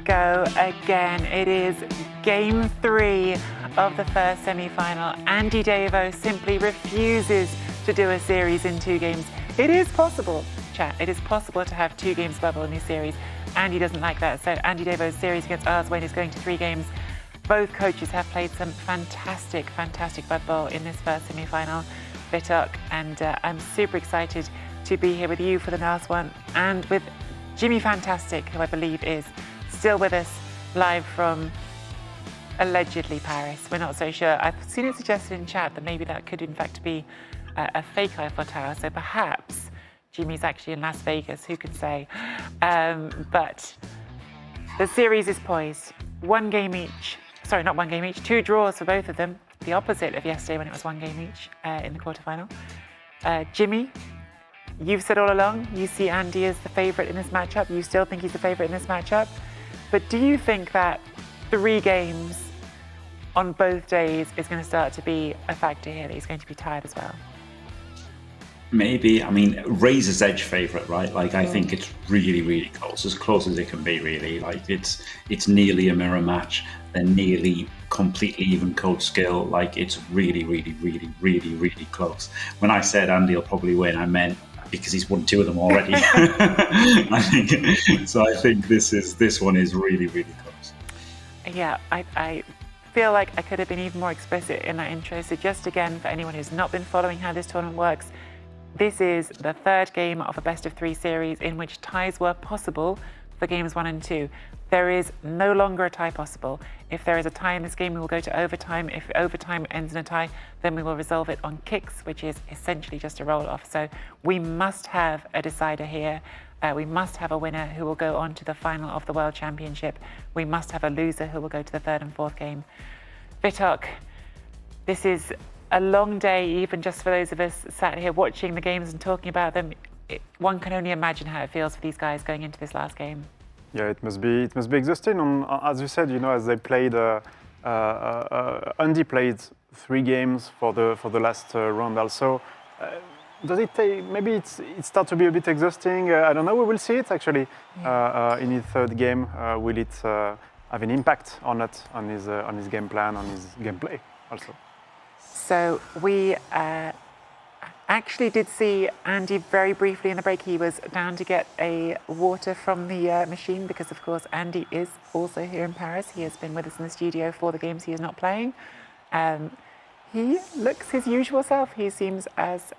go again. It is game 3 of the first semi-final. AndyDavo simply refuses to do a series in 2 games. It is possible, chat. It is possible to have 2 games bubble in this series. Andy doesn't like that, so AndyDavo's series against Arzowane is going to 3 games. Both coaches have played some fantastic Blood Bowl in this first semi-final. Vitooc, and I'm super excited to be here with you for the last one, and with Jimmy Fantastic, who I believe is still with us live from allegedly Paris. We're not so sure. I've seen it suggested in chat that maybe that could in fact be a fake Eiffel Tower, so perhaps Jimmy's actually in Las Vegas, who can say? But the series is poised. 1 game each. Sorry, not 1 game each. 2 draws for both of them. The opposite of yesterday when it was 1 game each in the quarterfinal. Jimmy, you've said all along you see Andy as the favourite in this matchup. You still think he's the favourite in this matchup. But do you think that 3 games on both days is going to start to be a factor here, that he's going to be tired as well? Maybe. I mean, razor's edge favourite, right? Like, I think it's really close as it can be, really. Like, it's nearly a mirror match. They're nearly completely even code skill. Like, it's really close. When I said Andy will probably win, I meant because he's won 2 of them already. I think this one is really close. Yeah, I feel like I could have been even more explicit in that intro. So just again, for anyone who's not been following how this tournament works, this is the 3rd game of a best of 3 series in which ties were possible for games 1 and 2. There is no longer a tie possible. If there is a tie in this game, we will go to overtime. If overtime ends in a tie, then we will resolve it on kicks, which is essentially just a roll-off. So we must have a decider here. We must have a winner who will go on to the final of the World Championship. We must have a loser who will go to the 3rd and 4th game. Vitooc, this is a long day, even just for those of us sat here watching the games and talking about them. One can only imagine how it feels for these guys going into this last game. Yeah, it must be exhausting. As you said, as they played, Andy played 3 games for the last round also. Does it take? Maybe it starts to be a bit exhausting. I don't know. We will see it actually in his 3rd game. Will it have an impact or not on his game plan, on his gameplay also? So we actually did see Andy very briefly in the break. He was down to get a water from the machine because, of course, Andy is also here in Paris. He has been with us in the studio for the games he is not playing. He looks his usual self. He seems, as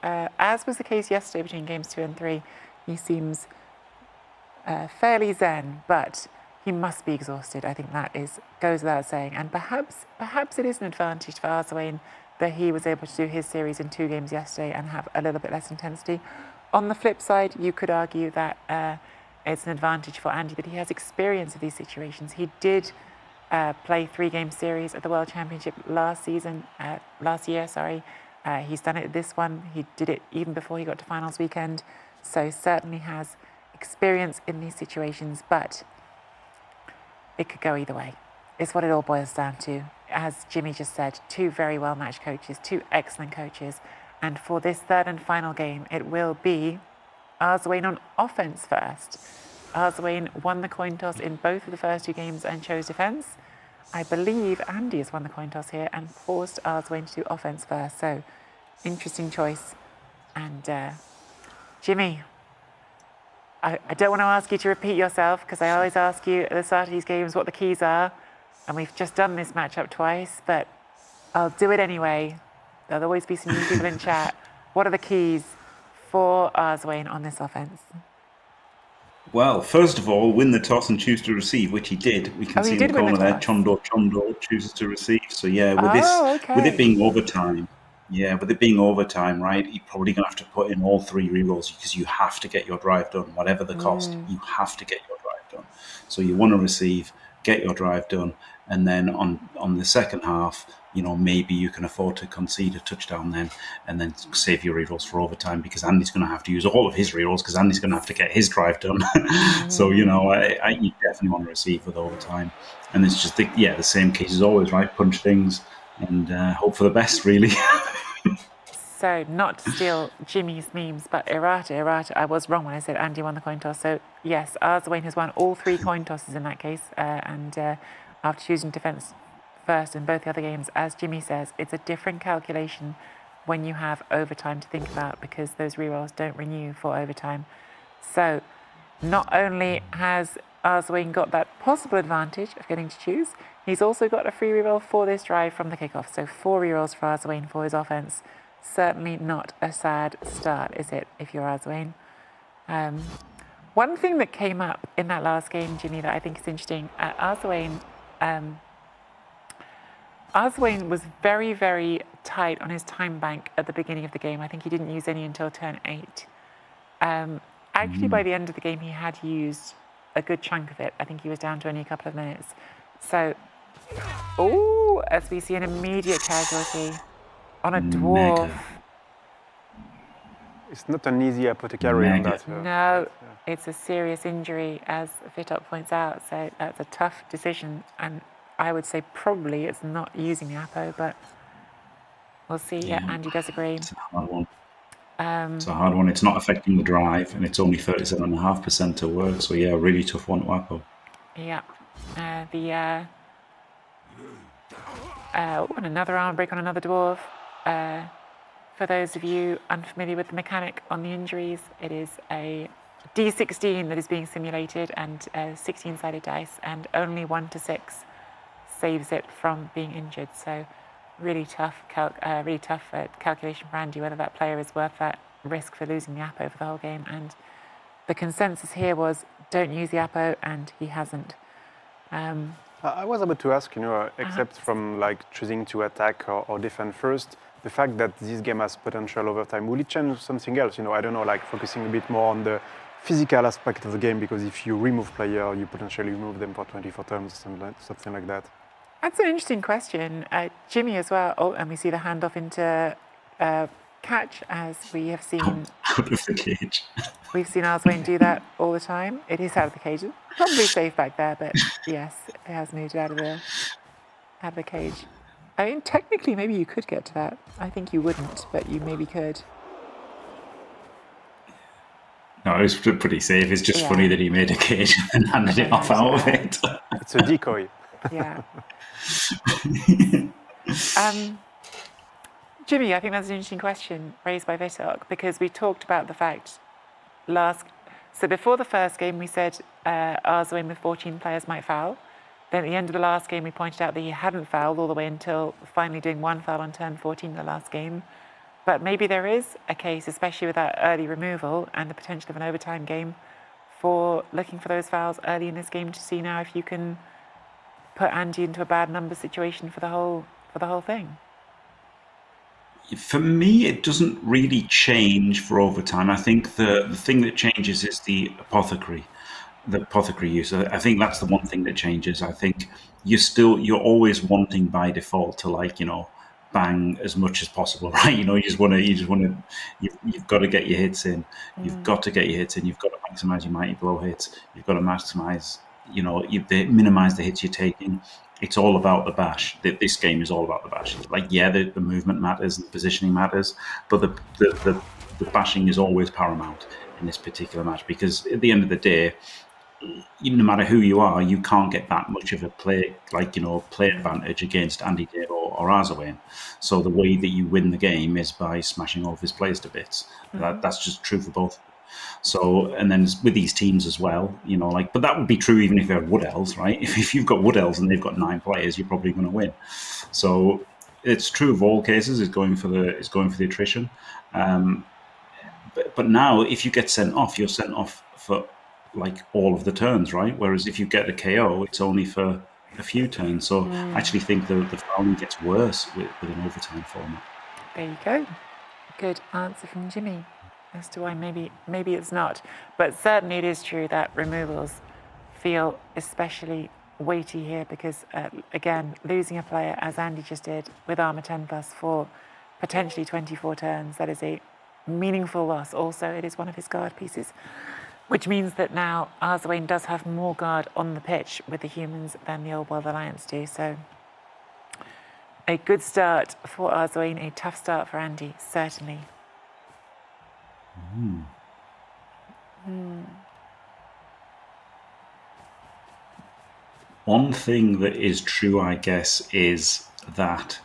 was the case yesterday between games 2 and 3, he seems fairly zen, but he must be exhausted. I think that goes without saying. And perhaps it is an advantage for Arzowane that he was able to do his series in 2 games yesterday and have a little bit less intensity. On the flip side, you could argue that it's an advantage for Andy that he has experience of these situations. He did play 3-game series at the World Championship last year. He's done it this one. He did it even before he got to finals weekend. So certainly has experience in these situations, but it could go either way. It's what it all boils down to. As Jimmy just said, 2 very well-matched coaches, 2 excellent coaches. And for this 3rd and final game, it will be Arzowane on offense first. Arzowane won the coin toss in both of the first 2 games and chose defense. I believe Andy has won the coin toss here and forced Arzowane to do offense first. So, interesting choice. And Jimmy, I don't want to ask you to repeat yourself because I always ask you at the start of these games what the keys are. And we've just done this matchup twice, but I'll do it anyway. There'll always be some new people in chat. What are the keys for Arzowane on this offense? Well, first of all, win the toss and choose to receive, which he did. We can see in the corner there, Chondo chooses to receive. So yeah, with it being overtime, right, you're probably going to have to put in all 3 rerolls because you have to get your drive done, whatever the cost. You have to get your drive done. So you want to receive, get your drive done, and then on the second half, maybe you can afford to concede a touchdown then, and then save your rerolls for overtime because Andy's going to have to use all of his rerolls because Andy's going to have to get his drive done. So you definitely want to receive with overtime, and it's just the same case as always, right? Punch things and hope for the best, really. So, not to steal Jimmy's memes, but errata. I was wrong when I said Andy won the coin toss. So, yes, Arzowane has won all 3 coin tosses in that case. And after choosing defense first in both the other games, as Jimmy says, it's a different calculation when you have overtime to think about because those rerolls don't renew for overtime. So, not only has Arzowane got that possible advantage of getting to choose, he's also got a free reroll for this drive from the kickoff. So 4 rerolls for Arzowane for his offense. Certainly not a sad start, is it, if you're Arzowane? One thing that came up in that last game, Jimmy, that I think is interesting, Arzowane was very, very tight on his time bank at the beginning of the game. I think he didn't use any until turn 8. Actually, by the end of the game, he had used a good chunk of it. I think he was down to only a couple of minutes. So, as we see an immediate casualty on a dwarf. Mega. It's not an easy apothecary on that. No, it's a serious injury, as Vitooc points out. So that's a tough decision. And I would say probably it's not using the apo, but we'll see. Yeah, Andy does agree. It's a hard one. It's a hard one. It's not affecting the drive, and it's only 37.5% to work. So yeah, a really tough one to apo. Yeah. And another arm break on another dwarf. For those of you unfamiliar with the mechanic on the injuries, it is a D16 that is being simulated and 16-sided dice, and only 1 to 6 saves it from being injured. So really tough calculation for Andy whether that player is worth that risk for losing the apo for the whole game. And the consensus here was don't use the apo, and he hasn't. I was about to ask, except from like choosing to attack or defend first, the fact that this game has potential over time, will it change something else? I don't know, like focusing a bit more on the physical aspect of the game, because if you remove player, you potentially remove them for 24 turns, something like that. That's an interesting question. Jimmy as well. Oh, and we see the handoff into catch, as we have seen. Out of the cage. We've seen Arzowane do that all the time. It is out of the cage. Probably safe back there, but yes, it has moved out of the cage. I mean, technically, maybe you could get to that. I think you wouldn't, but you maybe could. No, it was pretty safe. It's just funny that he made a cage and handed it off out of it. It's a decoy. Yeah. Jimmy, I think that's an interesting question raised by Vitooc, because we talked about the fact so before the first game, we said Arzowane with 14 players might foul. Then at the end of the last game, we pointed out that he hadn't fouled all the way until finally doing 1 foul on turn 14 in the last game. But maybe there is a case, especially with that early removal and the potential of an overtime game, for looking for those fouls early in this game to see now if you can put Andy into a bad number situation for the whole thing. For me, it doesn't really change for overtime. I think the thing that changes is the apothecary use. I think that's the one thing that changes. I think you're always wanting by default to bang as much as possible, right? You've got to get your hits in. You've got to get your hits in. You've got to maximize your mighty blow hits. You've got to maximize, minimize the hits you're taking. It's all about the bash. This game is all about the bash. The movement matters and the positioning matters, but the bashing is always paramount in this particular match, because at the end of the day, no matter who you are, you can't get that much of a play advantage against AndyDavo or Arzowane. So the way that you win the game is by smashing all of his players to bits. Mm-hmm. That's just true for both. So, and then with these teams as well, but that would be true even if they're Wood Elves, right? If you've got Wood Elves and they've got 9 players, you're probably going to win. So it's true of all cases. It's going for the attrition. But now, if you get sent off, you're sent off for all of the turns, right? Whereas if you get a KO, it's only for a few turns. So I actually think the fouling gets worse with an overtime format. There you go. Good answer from Jimmy as to why maybe it's not. But certainly it is true that removals feel especially weighty here because, again, losing a player, as Andy just did, with armor 10 plus for potentially 24 turns, that is a meaningful loss. Also, it is one of his guard pieces, which means that now Arzowane does have more guard on the pitch with the humans than the Old World Alliance do. So A good start for Arzowane, a tough start for Andy, certainly. One thing that is true, I guess, is that,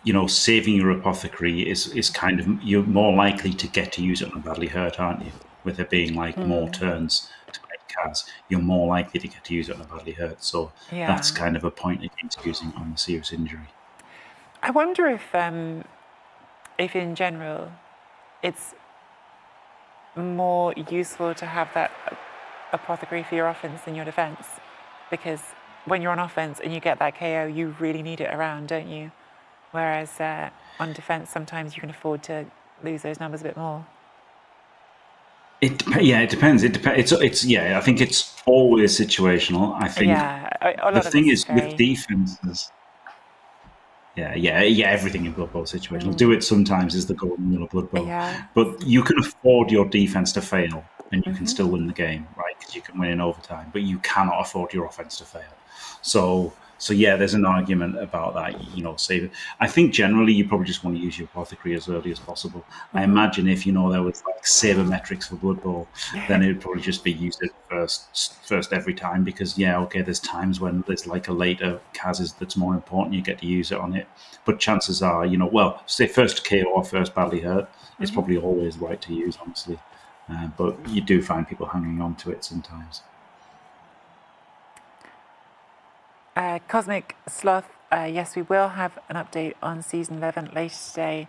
you know, saving your apothecary is kind of, you're more likely to get to use it on a badly hurt, aren't you? With it being like more turns to make cards, you're more likely to get to use it on a badly hurt. So that's kind of a point against using it on a serious injury. I wonder if in general, it's more useful to have that apothecary for your offense than your defense, because when you're on offense and you get that KO, you really need it around, don't you? Whereas on defense, sometimes you can afford to lose those numbers a bit more. It depends. I think it's always situational. I think the thing is with defenses. Everything in Blood Bowl is situational. Do it sometimes is the golden rule of Blood Bowl. But you can afford your defense to fail and you can still win the game, right? Because you can win in overtime, but you cannot afford your offense to fail. So there's an argument about that, you know, save it. I think generally you probably just want to use your apothecary as early as possible. I imagine if, you know, there was like sabermetrics for Blood Bowl, then it would probably just be used it first every time, because there's times when there's like a later Kaz that's more important, you get to use it on it. But chances are, you know, well, say first KO or first badly hurt, it's probably always right to use, honestly. But you do find people hanging on to it sometimes. Cosmic Sloth, yes, we will have an update on Season 11 later today.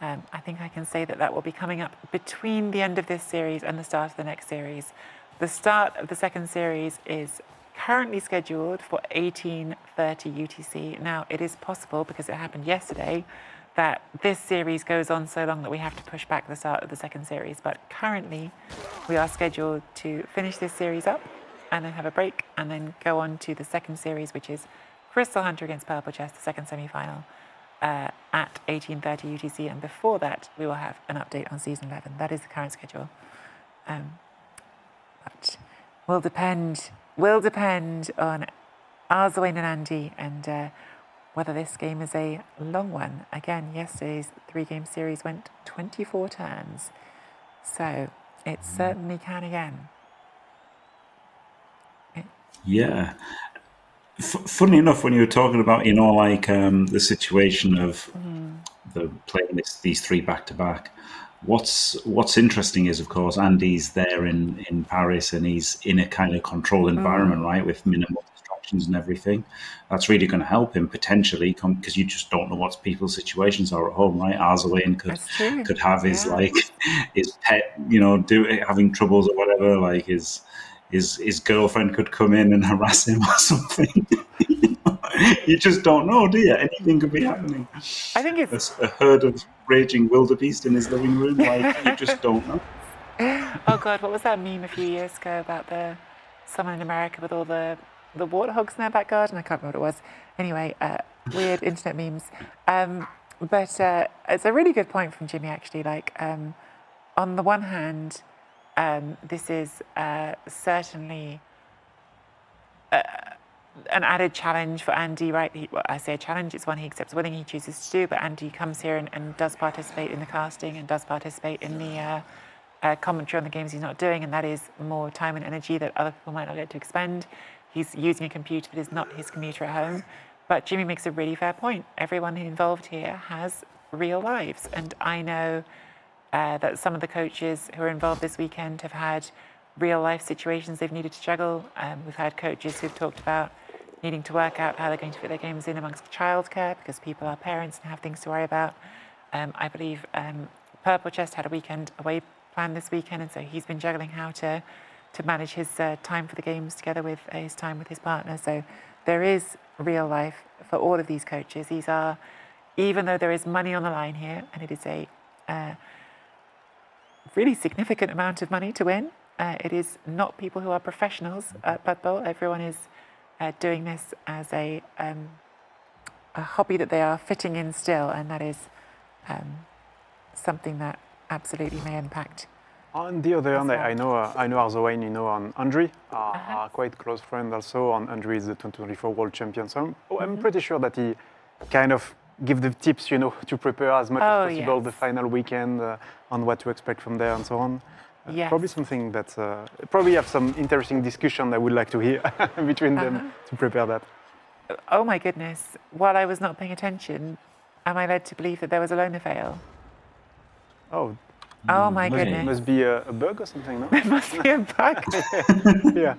I think I can say that will be coming up between the end of this series and the start of the next series. The start of the second series is currently scheduled for 18:30 UTC. Now, it is possible, because it happened yesterday, that this series goes on so long that we have to push back the start of the second series. But currently, we are scheduled to finish this series up and then have a break and then go on to the second series, which is Crystal Hunter against Purple Chest, the second semi-final, at 18:30 UTC. And before that, we will have an update on Season 11. That is the current schedule. But will depend on Arzowane and Andy and whether this game is a long one. Again, yesterday's 3-game series went 24 turns. So it certainly can again. Yeah. Funny enough, when you were talking about, you know, like the situation of the playing these three back-to-back, what's interesting is, of course, Andy's there in Paris and he's in a kind of controlled environment, right, with minimal distractions and everything. That's really going to help him potentially, because you just don't know what people's situations are at home, right? Arzowane could have his like his pet, you know, having troubles or whatever, like his girlfriend could come in and harass him or something. You just don't know, do you? Anything could be happening. I think it's a herd of raging wildebeest in his living room. Like, you just don't know. Oh God, what was that meme a few years ago about someone in America with all the warthogs in their back garden? I can't remember what it was. Anyway, weird internet memes. But it's a really good point from Jimmy, actually. Like, on the one hand, this is certainly an added challenge for Andy, right? I say a challenge, it's one he accepts willing, he chooses to do, but Andy comes here and does participate in the casting and does participate in the commentary on the games he's not doing, and that is more time and energy that other people might not get to expend. He's using a computer that is not his computer at home. But Jimmy makes a really fair point. Everyone involved here has real lives, and I know that some of the coaches who are involved this weekend have had real life situations they've needed to juggle. We've had coaches who've talked about needing to work out how they're going to fit their games in amongst childcare, because people are parents and have things to worry about. I believe Purple Chest had a weekend away planned this weekend, and so he's been juggling how to manage his time for the games together with his time with his partner. So there is real life for all of these coaches. These are, even though there is money on the line here, and it is a really significant amount of money to win, it is not people who are professionals at Blood Bowl. Everyone is doing this as a hobby that they are fitting in still, and that is something that absolutely may impact. On the other hand, I know Arzowane, you know, and Andre are quite close friends also. And Andre is the 2024 world champion, so I'm pretty sure that he kind of give the tips, to prepare as much as possible the final weekend on what to expect from there and so on. Probably something that probably have some interesting discussion I would like to hear between them to prepare that. Oh my goodness! While I was not paying attention, am I led to believe that there was a loner fail? Oh my goodness! It must be a bug or something, no? It must be a bug. Yeah.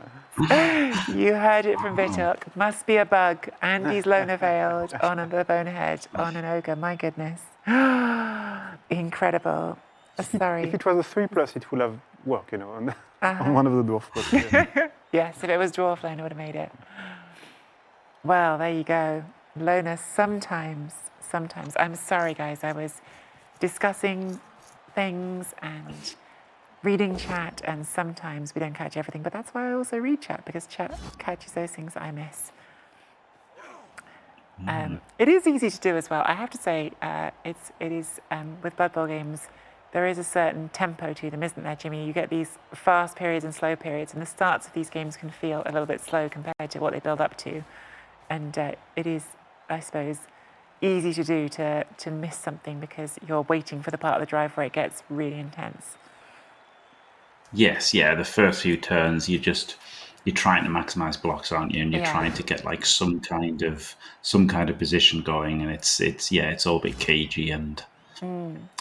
You heard it from Vitooc. Must be a bug. Andy's loner failed on the bonehead on an ogre. My goodness! Incredible. Sorry. If it was a 3+, it would have worked, on one of the dwarf. Yes, if it was dwarf lone, I would have made it. Well, there you go. Loner sometimes. I'm sorry, guys. I was discussing things and reading chat, and sometimes we don't catch everything. But that's why I also read chat, because chat catches those things that I miss. It is easy to do as well. I have to say, it is with Blood Bowl games. There is a certain tempo to them, isn't there, Jimmy? You get these fast periods and slow periods, and the starts of these games can feel a little bit slow compared to what they build up to. And it is, I suppose, easy to do to miss something because you're waiting for the part of the drive where it gets really intense. Yes, yeah. The first few turns, you're trying to maximize blocks, aren't you? And you're trying to get like some kind of position going, and it's all a bit cagey and.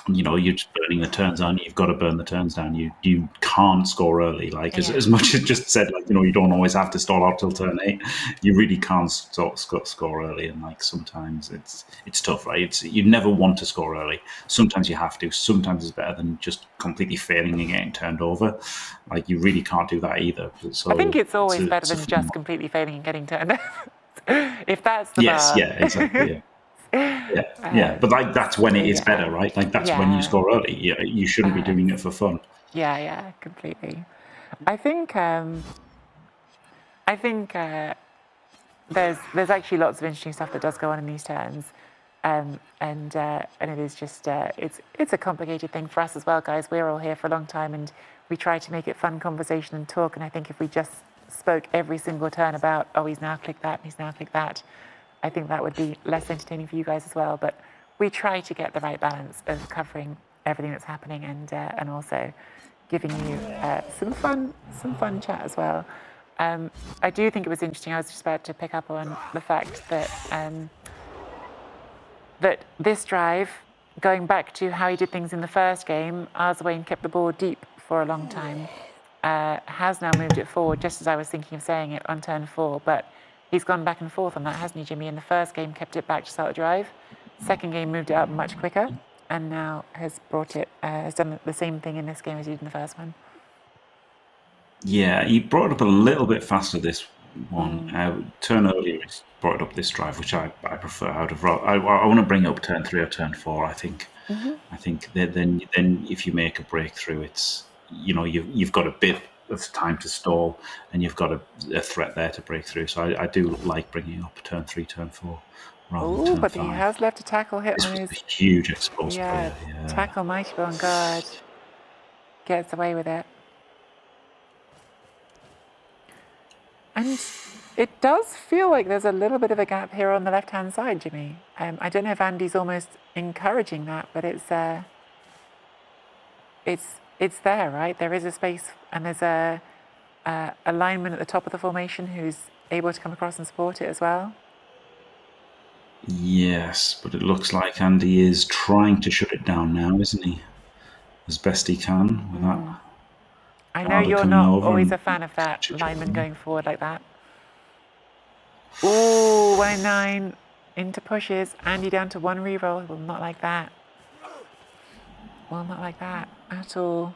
You're just burning the turns down. You've got to burn the turns down. You can't score early. Like as much as just said, like you don't always have to stall out till turn 8. You really can't score early, and like sometimes it's tough, right? You never want to score early. Sometimes you have to. Sometimes it's better than just completely failing and getting turned over. Like you really can't do that either. So I think it's always better than just completely failing and getting turned over. If that's the bar. Yeah, exactly. Yeah. Yeah, but like that's when it is better, right? Like that's when you score early. You shouldn't be doing it for fun. Yeah, completely. I think there's actually lots of interesting stuff that does go on in these turns, and it is just it's a complicated thing for us as well, guys. We're all here for a long time, and we try to make it fun conversation and talk. And I think if we just spoke every single turn about he's now clicked that, and he's now clicked that. I think that would be less entertaining for you guys as well. But we try to get the right balance of covering everything that's happening and also giving you some fun chat as well. I do think it was interesting. I was just about to pick up on the fact that that this drive, going back to how he did things in the first game, Arzowane kept the ball deep for a long time. Has now moved it forward, just as I was thinking of saying it on turn 4, but. He's gone back and forth on that, hasn't he, Jimmy? In the first game, kept it back to start the drive. Second game, moved it up much quicker, and now has done the same thing in this game as he did in the first one. Yeah, he brought it up a little bit faster this one. Turn earlier, he's brought it up this drive, which I prefer. I want to bring it up turn 3 or turn 4. I think. I think then if you make a breakthrough, it's you've got a bit of time to stall, and you've got a threat there to break through. So I do like bringing up turn 3, turn 4 rather than turn 5. But he has left a tackle hit on his... a huge exposed player. Yeah. Tackle Mighty Blow on guard. Gets away with it. And it does feel like there's a little bit of a gap here on the left-hand side, Jimmy. I don't know if Andy's almost encouraging that, but it's there, right? There is a space, and there's a lineman at the top of the formation who's able to come across and support it as well. Yes, but it looks like Andy is trying to shut it down now, isn't he? As best he can with that. I know you're not always a fan of that lineman going forward like that. Ooh, 1 in 9 into pushes. Andy down to 1 reroll. He will not like that. Well, not like that at all.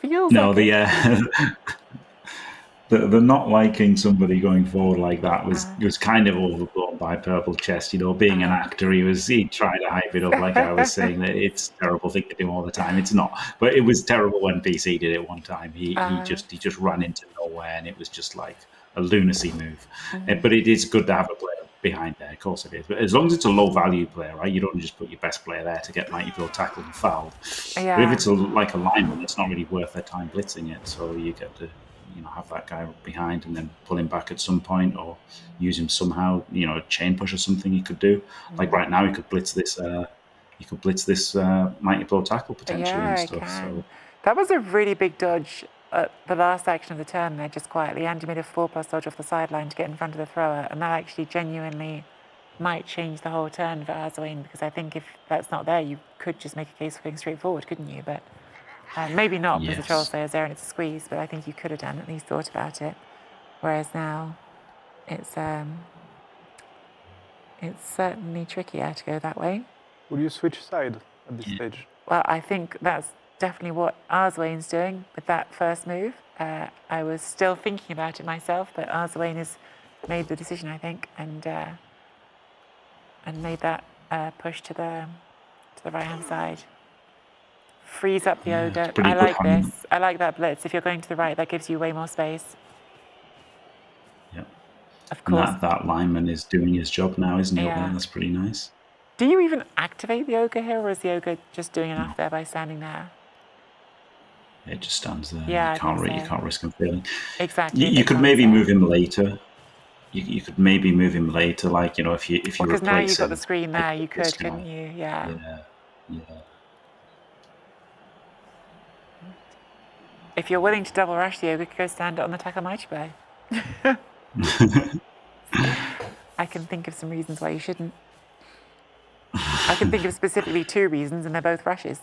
Feels no, like the not liking somebody going forward like that was kind of overblown by Purple Chest. Being an actor, he tried to hype it up like I was saying that it's a terrible thing to do all the time. It's not, but it was terrible when PC did it one time. He just ran into nowhere, and it was just like a lunacy move. But it is good to have a player behind there, of course it is. But as long as it's a low-value player, right, you don't just put your best player there to get Mighty Blow tackled and fouled. Yeah. But if it's like a lineman, it's not really worth their time blitzing it. So you get to have that guy behind and then pull him back at some point, or use him somehow. A chain push or something he could do. Like right now, he could blitz this. Mighty Blow tackle potentially and stuff. So that was a really big dodge at the last action of the turn there, just quietly. Andy made a 4+ dodge off the sideline to get in front of the thrower, and that actually genuinely might change the whole turn for Arzowane, because I think if that's not there, you could just make a case for going straight forward, couldn't you? But maybe not, because the Troll Slayer's there and it's a squeeze, but I think you could have done, at least thought about it. Whereas now, it's certainly trickier to go that way. Will you switch side at this stage? Well, I think that's definitely what Arzowane's doing with that first move. I was still thinking about it myself, but Arzowane has made the decision, I think, and made that push to the right-hand side. Frees up the ogre. I like this. I like that blitz. If you're going to the right, that gives you way more space. Yeah. Of course. And that lineman is doing his job now, isn't he? Yeah. That's pretty nice. Do you even activate the ogre here, or is the ogre just doing enough there by standing there? It just stands there. Yeah, you can't risk him failing. Exactly. You could maybe move him later. You could maybe move him later, like if you because now you've got the screen there, you could, couldn't you? Yeah. If you're willing to double rush the ogre, you could go stand it on the tackle mighty blow. I can think of some reasons why you shouldn't. I can think of specifically 2 reasons, and they're both rushes.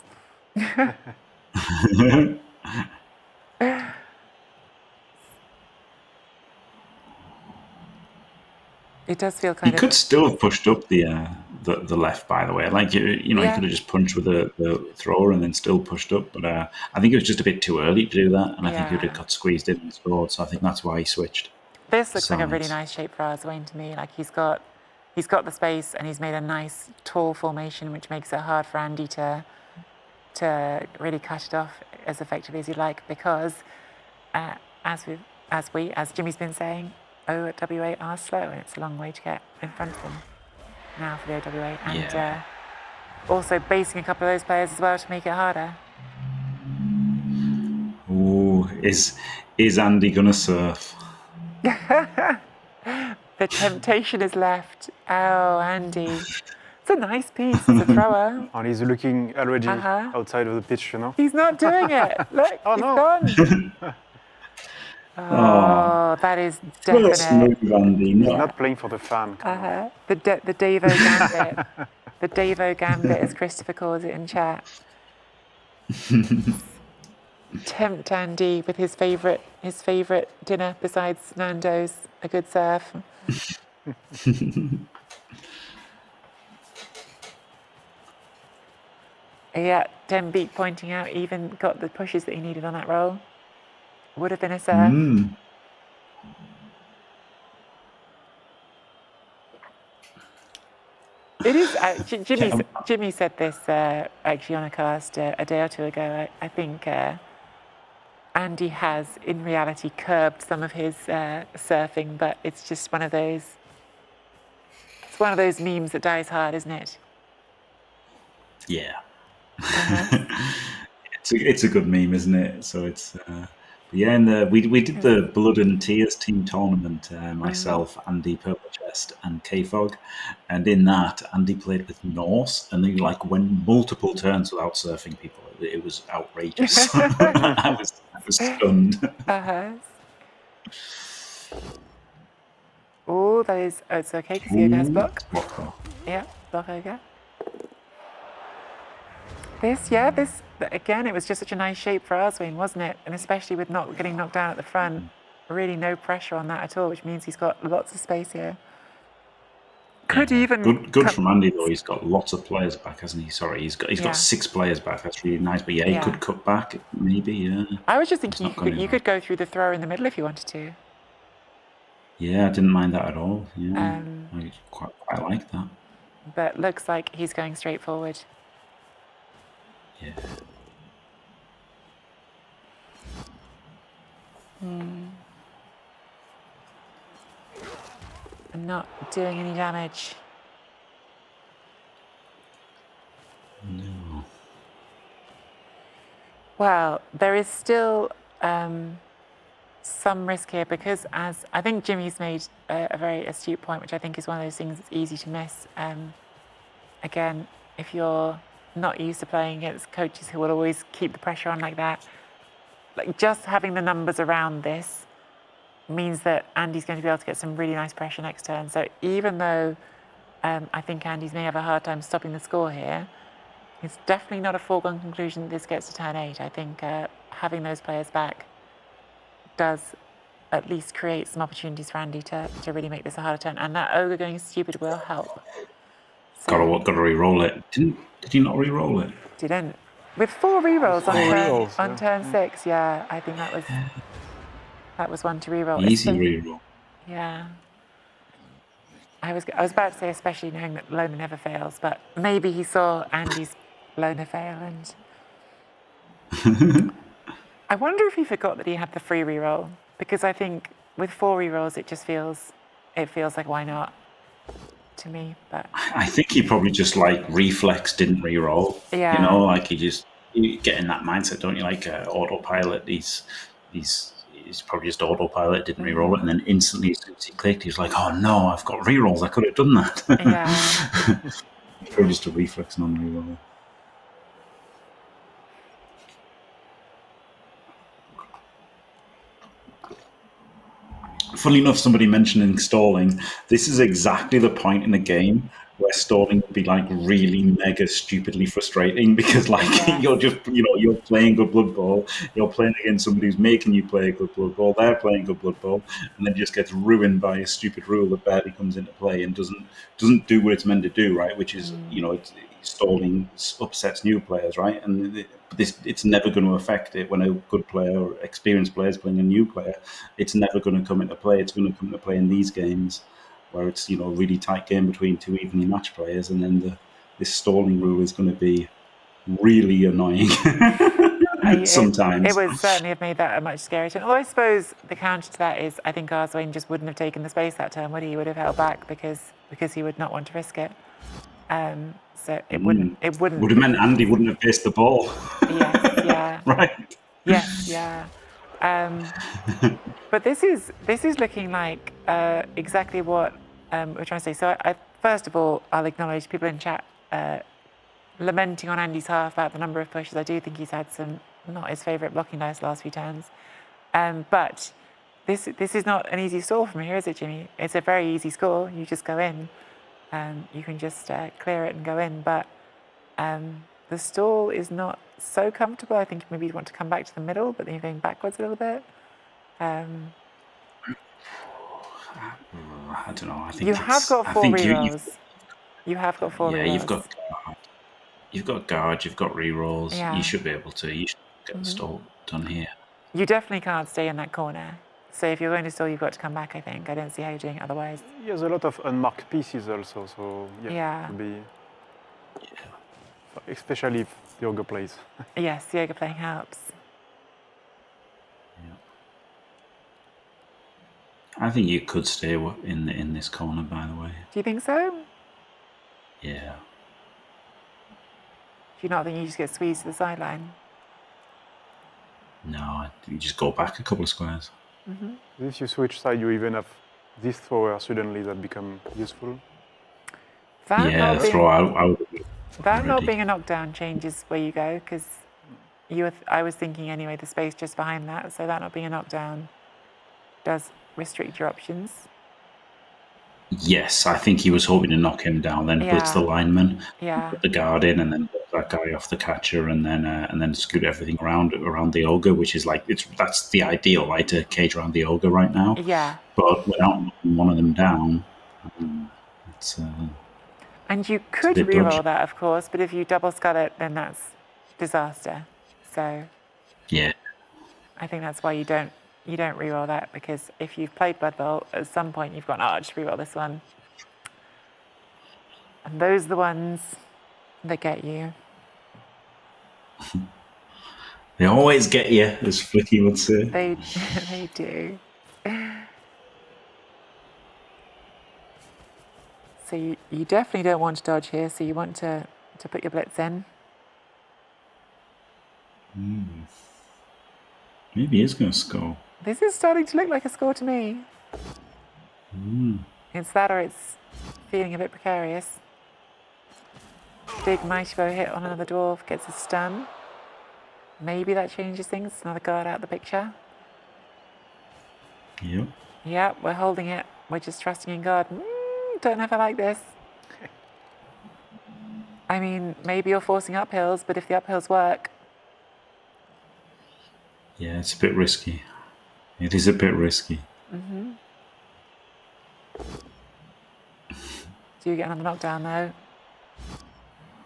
It does feel kind of... He could still have pushed up the left, by the way. Like, he could have just punched with the thrower and then still pushed up. But I think it was just a bit too early to do that. And I think he would have got squeezed in and scored. So I think that's why he switched. This looks like a really nice shape for Arzowane to me. Like, he's got the space, and he's made a nice tall formation, which makes it hard for Andy to really cut it off as effectively as he'd like, because as Jimmy's been saying, OWA are slow, and it's a long way to get in front of them now for the OWA, and also basing a couple of those players as well to make it harder. Ooh, is Andy gonna surf? The temptation is left. Oh, Andy. It's a nice piece as a thrower. And he's looking already outside of the pitch, He's not doing it. Look, oh, he's no. gone. Oh, that is definite. Andy, He's not playing for the fan. The Davo gambit. The Davo gambit, as Christopher calls it in chat. Tempt Andy with his favourite dinner besides Nando's, a good surf. Yeah, Dembeek pointing out even got the pushes that he needed on that roll. Would have been a surf. It is. Jimmy said this actually on a cast a day or 2 ago. I think Andy has, in reality, curbed some of his surfing, but it's just one of those. It's one of those memes that dies hard, isn't it? Yeah. It's a good meme, isn't it? So it's. Yeah, and we did the Blood and Tears team tournament, myself, Andy, Purple Chest, and K-Fog. And in that, Andy played with Norse, and he went multiple turns without surfing people. It was outrageous. I was stunned. Oh, that is. Oh, it's okay because the ogre has block. Yeah, block ogre. This again, it was just such a nice shape for Arzowane, wasn't it? And especially with not getting knocked down at the front, really no pressure on that at all, which means he's got lots of space here. Could even good from Andy though. He's got lots of players back, hasn't he? Sorry, he's got 6 players back. That's really nice. But he could cut back maybe. Yeah. I was just thinking you could go through the thrower in the middle if you wanted to. Yeah, I didn't mind that at all. Yeah, I quite like that. But looks like he's going straight forward. Yeah. I'm not doing any damage. No. Well, there is still some risk here because, as I think Jimmy's made a very astute point, which I think is one of those things that's easy to miss. Again, if you're not used to playing against coaches who will always keep the pressure on like that, like just having the numbers around this means that Andy's going to be able to get some really nice pressure next turn. So even though I think Andy's may have a hard time stopping the score here, it's definitely not a foregone conclusion that this gets to turn 8. I think having those players back does at least create some opportunities for Andy to really make this a harder turn. And that ogre going stupid will help. So, got to re-roll it. Did he not re-roll it? Didn't. With 4 re-rolls on turn 6, yeah, I think that was one to re-roll. Easy re-roll. Yeah. I was about to say, especially knowing that Loner never fails, but maybe he saw Andy's Loner fail, and I wonder if he forgot that he had the free re-roll, because I think with 4 re-rolls, it feels like why not to me. But I think he probably just like reflex didn't re-roll. Yeah. You know, like you get in that mindset, don't you? Like autopilot, he's probably just autopilot, didn't re-roll it, and then instantly as soon as he clicked, he was like, "Oh no, I've got re-rolls. I could have done that." Yeah. Probably just a reflex non-re-roll. Funnily enough, somebody mentioning stalling. This is exactly the point in the game where stalling would be like really mega stupidly frustrating, because like you're just, you're playing good Blood Bowl, you're playing against somebody who's making you play a good Blood Bowl, they're playing good Blood Bowl, and then just gets ruined by a stupid rule that barely comes into play and doesn't do what it's meant to do, right? Which is, it's stalling upsets new players, right? And it's never going to affect it when a good player or experienced player is playing a new player. It's never going to come into play. It's going to come into play in these games where it's, a really tight game between 2 evenly matched players, and then this stalling rule is going to be really annoying sometimes. It would certainly have made that a much scarier turn. Although I suppose the counter to that is I think Arzowane just wouldn't have taken the space that turn, would he? He would have held back because he would not want to risk it. So it wouldn't. Would have meant Andy wouldn't have faced the ball. Yes, yeah. Right. Yes, yeah. But this is looking like exactly what we're trying to say. So first of all, I'll acknowledge people in chat lamenting on Andy's half about the number of pushes. I do think he's had some not his favourite blocking dice the last few turns. But this is not an easy stall from here, is it, Jimmy? It's a very easy score. You just go in. You can just clear it and go in. But the stall is not so comfortable. I think maybe you'd want to come back to the middle, but then you're going backwards a little bit. I don't know. I think you have got 4 rerolls. You have got 4 rerolls. Yeah, you've got guard, you've got rerolls. Yeah. You should be able to. You should get the stall done here. You definitely can't stay in that corner. So if you're going to stall, you've got to come back, I think. I don't see how you're doing it otherwise. There's a lot of unmarked pieces also, so yeah. It would be... Especially if the ogre plays. Yes, the ogre playing helps. Yeah. I think you could stay in this corner, by the way. Do you think so? Yeah. Do you not think you just get squeezed to the sideline? No, you just go back a couple of squares. If you switch side, you even have this thrower suddenly that become useful. The throw out. That not being a knockdown changes where you go, because I was thinking anyway, the space just behind that, so that not being a knockdown does restrict your options. Yes, I think he was hoping to knock him down, then blitz the lineman, put the guard in, and then put that guy off the catcher, and then scoot everything around the ogre, which is like that's the ideal, right, to cage around the ogre right now. Yeah. But without knocking one of them down, it's. And you could reroll that, of course, but if you double skull it, then that's disaster. So. Yeah. I think that's why you don't reroll that, because if you've played Blood Bowl, at some point you've gone, just reroll this one. And those are the ones that get you. They always get you, as Flicky would say. They do. So you definitely don't want to dodge here, so you want to put your blitz in. Maybe he is going to score. This is starting to look like a score to me. It's that or it's feeling a bit precarious. Big mighty bow hit on another dwarf, gets a stun. Maybe that changes things. Another guard out of the picture. Yep. Yeah, we're holding it. We're just trusting in God. Don't know if I like this. I mean, maybe you're forcing uphills, but if the uphills work... Yeah, it's a bit risky. It is a bit risky. Do you get another knockdown, though?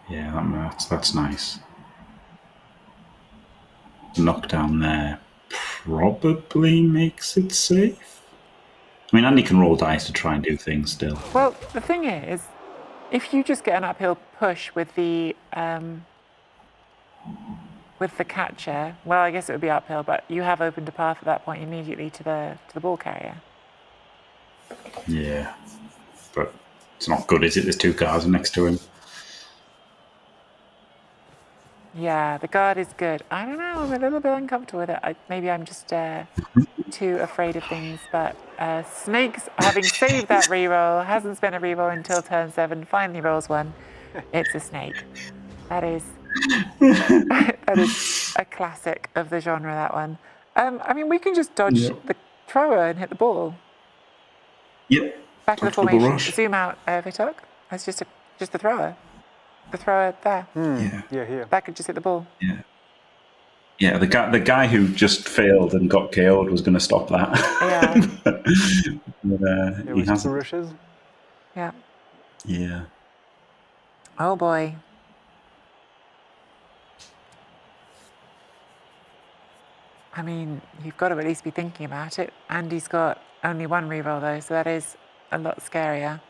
Yeah, that's nice. Knockdown there probably makes it safe. I mean, Andy can roll dice to try and do things still. Well, the thing is, if you just get an uphill push with the catcher, well, I guess it would be uphill, but you have opened a path at that point immediately to the ball carrier. Yeah, but it's not good, is it? There's two guards next to him. Yeah, the guard is good. I don't know, I'm a little bit uncomfortable with it. Maybe I'm just too afraid of things, but Snakes, having saved that reroll, hasn't spent a reroll until turn 7, finally rolls one. It's a snake. That is a classic of the genre, that one. I mean, we can just dodge the thrower and hit the ball. Yep. Back to the formation. Zoom out, Vitooc. That's just the thrower. The thrower there. Yeah, here. That could just hit the ball. Yeah. Yeah, the guy who just failed and got KO'd was going to stop that. Yeah. but he hasn't. 2 rushes. Yeah. Yeah. Oh boy. I mean, you've got to at least be thinking about it. Andy's got only one reroll though, so that is a lot scarier.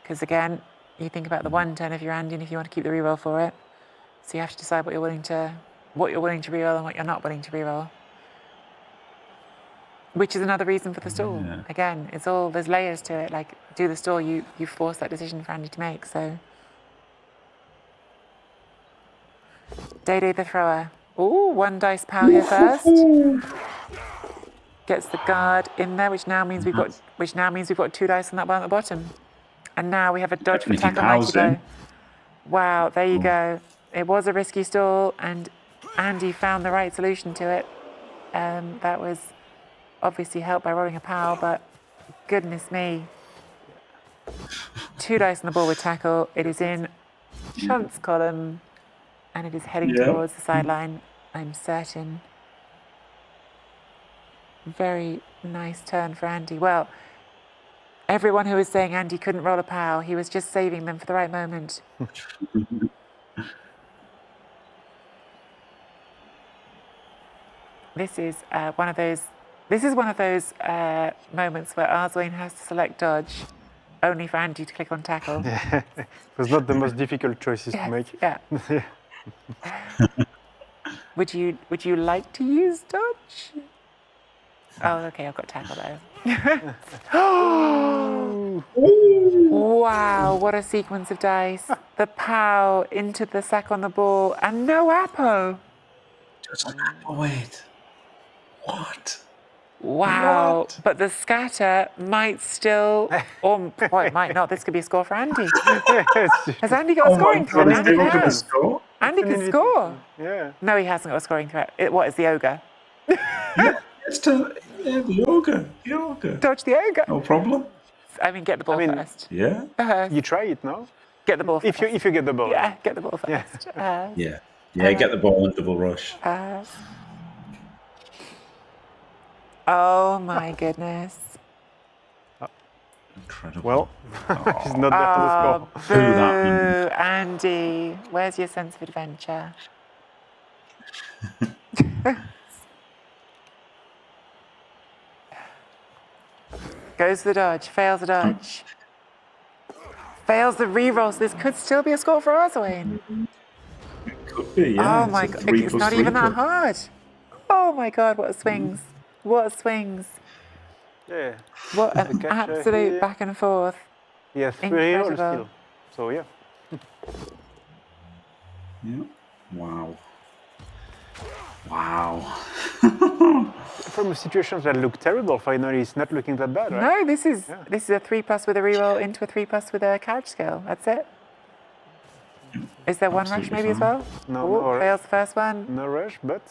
Because again, you think about the 1 turn if you're Andy and if you want to keep the reroll for it. So you have to decide what you're willing to reroll and what you're not willing to reroll. Which is another reason for the stall. Yeah. Again, there's layers to it. Like, do the stall, you force that decision for Andy to make, so. Day the thrower. Ooh, 1 dice power here first. Gets the guard in there, which now means we've got 2 dice on that one at the bottom. And now we have a dodge for tackle mighty bow. Wow, there you go. It was a risky stall, and Andy found the right solution to it. That was obviously helped by rolling a power, but goodness me. 2 dice on the ball with tackle. It is in Chunt's column, and it is heading towards the sideline, I'm certain. Very nice turn for Andy. Well, everyone who was saying Andy couldn't roll a pow, he was just saving them for the right moment. This is one of those moments where Arzowane has to select dodge, only for Andy to click on tackle. It was not the most difficult choices to make. Yeah. Would you like to use dodge? Oh, okay, I've got tackle though. Wow, what a sequence of dice. The pow into the sack on the ball, and no Apo. Just an Apo, wait. What? Wow, What? but the scatter might still, or it might not. This could be a score for Andy. Has Andy got a scoring threat? Andy has. Score? Andy can score. Yeah. No, he hasn't got a scoring threat. What is the ogre? Yeah, the ogre. The ogre. Dodge the ogre. No problem. I mean, get the ball first. Yeah. You try it, no? Get the ball first. If you get the ball. Yeah, get the ball first. Yeah. Get the ball and double rush. Oh my goodness. Incredible. Well, he's not there for the score. Boo, Andy. Where's your sense of adventure? Goes for the dodge, fails the dodge. Fails the reroll, so this could still be a score for Arzowane. It could be, yeah. Oh my god, it's not even that hard. Oh my god, what a swings. What a swings. Yeah. What an absolute back and forth. Yes, 3 reroll Incredible. still. So yeah. Yeah. Wow. from situations that look terrible, finally it's not looking that bad, right? No, this is a 3+ with a reroll into a 3+ with a couch skill. That's it. Is there one rush maybe as well? No, fails the first one. No rush, but...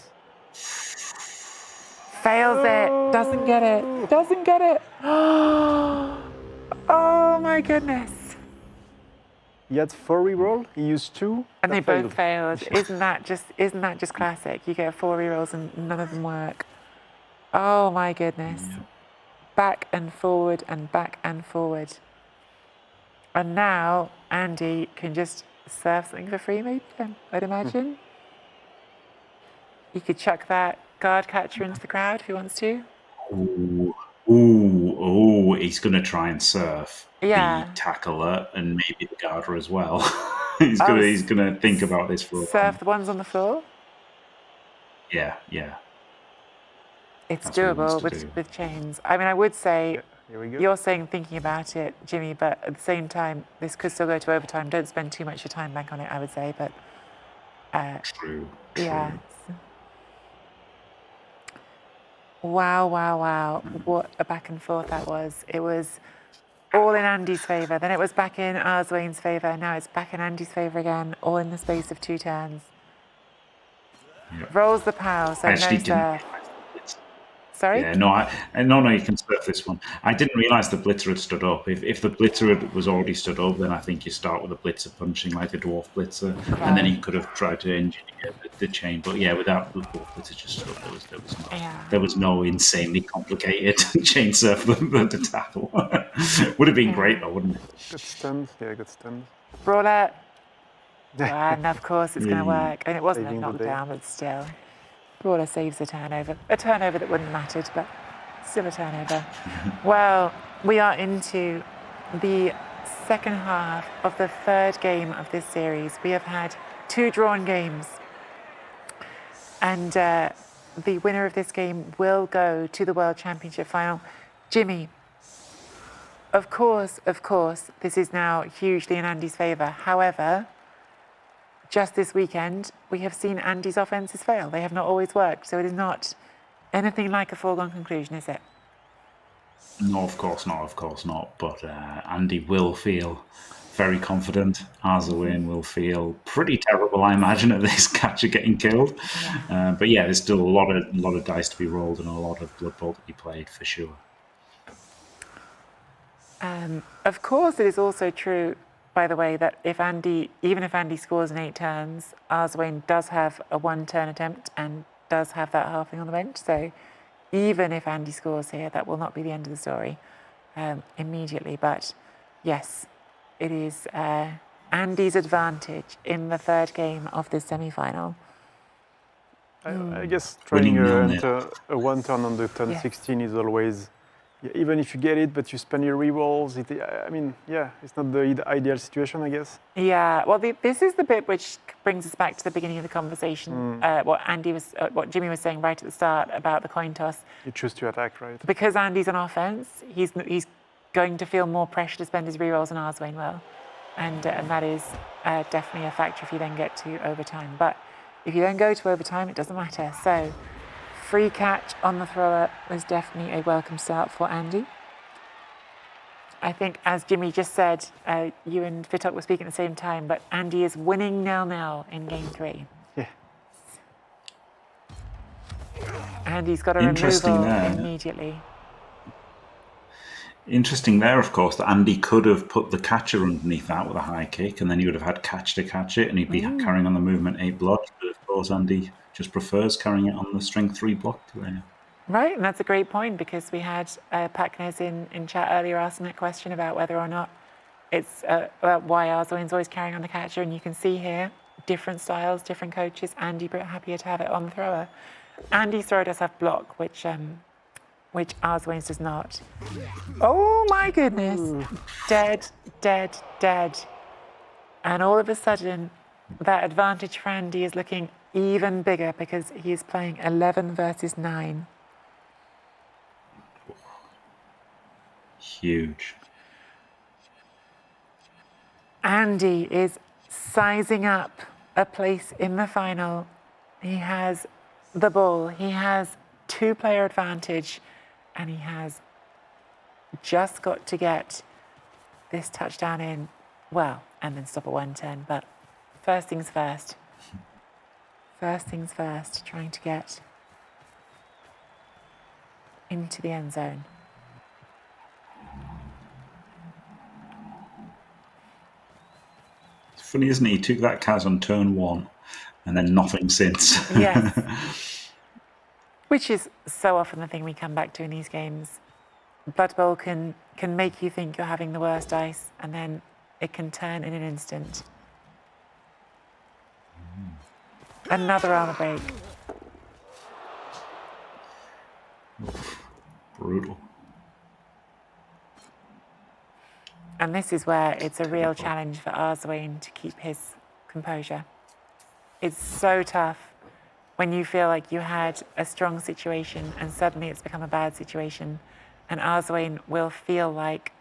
Fails it. Doesn't get it. Doesn't get it. Oh my goodness. He had 4 reroll, he used 2. And they both failed. Isn't that just classic? You get 4 rerolls and none of them work. Oh my goodness. Yeah. Back and forward and back and forward. And now Andy can just serve something for free, maybe, I'd imagine. He could chuck that guard catcher into the crowd if he wants to. He's going to try and surf the tackler and maybe the guarder as well. he's going to think about this for a while. Surf the ones on the floor? Yeah. It's doable with chains. I mean, I would say, you're saying thinking about it, Jimmy, but at the same time, this could still go to overtime. Don't spend too much of your time back on it, I would say, but... True. Yeah. Wow. What a back and forth that was. It was all in Andy's favour. Then it was back in Arzowane's favour. Now it's back in Andy's favour again, all in the space of 2 turns. Yep. Rolls the pow, so no surf. Sorry? Yeah, no, you can surf this one. I didn't realise the blitzer had stood up. If the blitzer was already stood up, then I think you start with a blitzer punching like a dwarf blitzer, and then he could have tried to engineer the chain. But yeah, without the dwarf blitzer just stood up, there was no insanely complicated chain surf the tackle. Would have been great though, wouldn't it? Good stunned. Yeah, good stunned. Brawler. And of course it's going to work. And it wasn't a knockdown, but still. Brawler saves a turnover that wouldn't have mattered, but still a turnover. Well, we are into the second half of the 3rd game of this series. We have had 2 drawn games, and the winner of this game will go to the World Championship final. Jimmy, of course, this is now hugely in Andy's favour. However, just this weekend, we have seen Andy's offences fail. They have not always worked, so it is not anything like a foregone conclusion, is it? No, of course not. But Andy will feel very confident. Arzowane will feel pretty terrible, I imagine, at this catcher getting killed. Yeah. But yeah, there's still a lot of dice to be rolled and a lot of Blood Bowl to be played for sure. Of course, it is also true, by the way, that even if Andy scores in 8 turns, Arzowane does have a 1-turn attempt and does have that halving on the bench. So even if Andy scores here, that will not be the end of the story immediately. But yes, it is Andy's advantage in the 3rd game of this semi-final. I guess trying a 1-turn on the turn 16 is always... Yeah, even if you get it, but you spend your rerolls, it's not the ideal situation, I guess. Yeah, well, this is the bit which brings us back to the beginning of the conversation. What Jimmy was saying right at the start about the coin toss. You choose to attack, right? Because Andy's on offense, he's going to feel more pressure to spend his rerolls than Arzowane will, and that is definitely a factor if you then get to overtime. But if you then go to overtime, it doesn't matter. So. Free catch on the thrower was definitely a welcome start for Andy. I think, as Jimmy just said, you and Vitooc were speaking at the same time, but Andy is winning 0-0 in game 3. Yeah. Andy's got a removal immediately. Interesting there, of course, that Andy could have put the catcher underneath that with a high kick, and then he would have had catch to catch it, and he'd be carrying on the movement 8 blood. But of course, Andy just prefers carrying it on the strength 3 block there. Right, and that's a great point, because we had Paknes in chat earlier asking that question about whether or not it's about why Arzowane's always carrying on the catcher, and you can see here different styles, different coaches. Andy happier to have it on the thrower. Andy's thrower does have block, which Arzowane's does not. Oh my goodness! Dead. And all of a sudden, that advantage for Andy is looking even bigger, because he is playing 11 versus 9. Huge. Andy is sizing up a place in the final. He has the ball. He has 2 2-player advantage, and he has just got to get this touchdown in, well, and then stop at 1 turn. But first things first. First things first, trying to get into the end zone. It's funny, isn't it? He took that Kaz on turn 1 and then nothing since. Yes. Which is so often the thing we come back to in these games. Blood Bowl can make you think you're having the worst dice, and then it can turn in an instant. Another armor break. Brutal. And this is where it's a real challenge for Arzowane to keep his composure. It's so tough when you feel like you had a strong situation and suddenly it's become a bad situation. And Arzowane will feel like,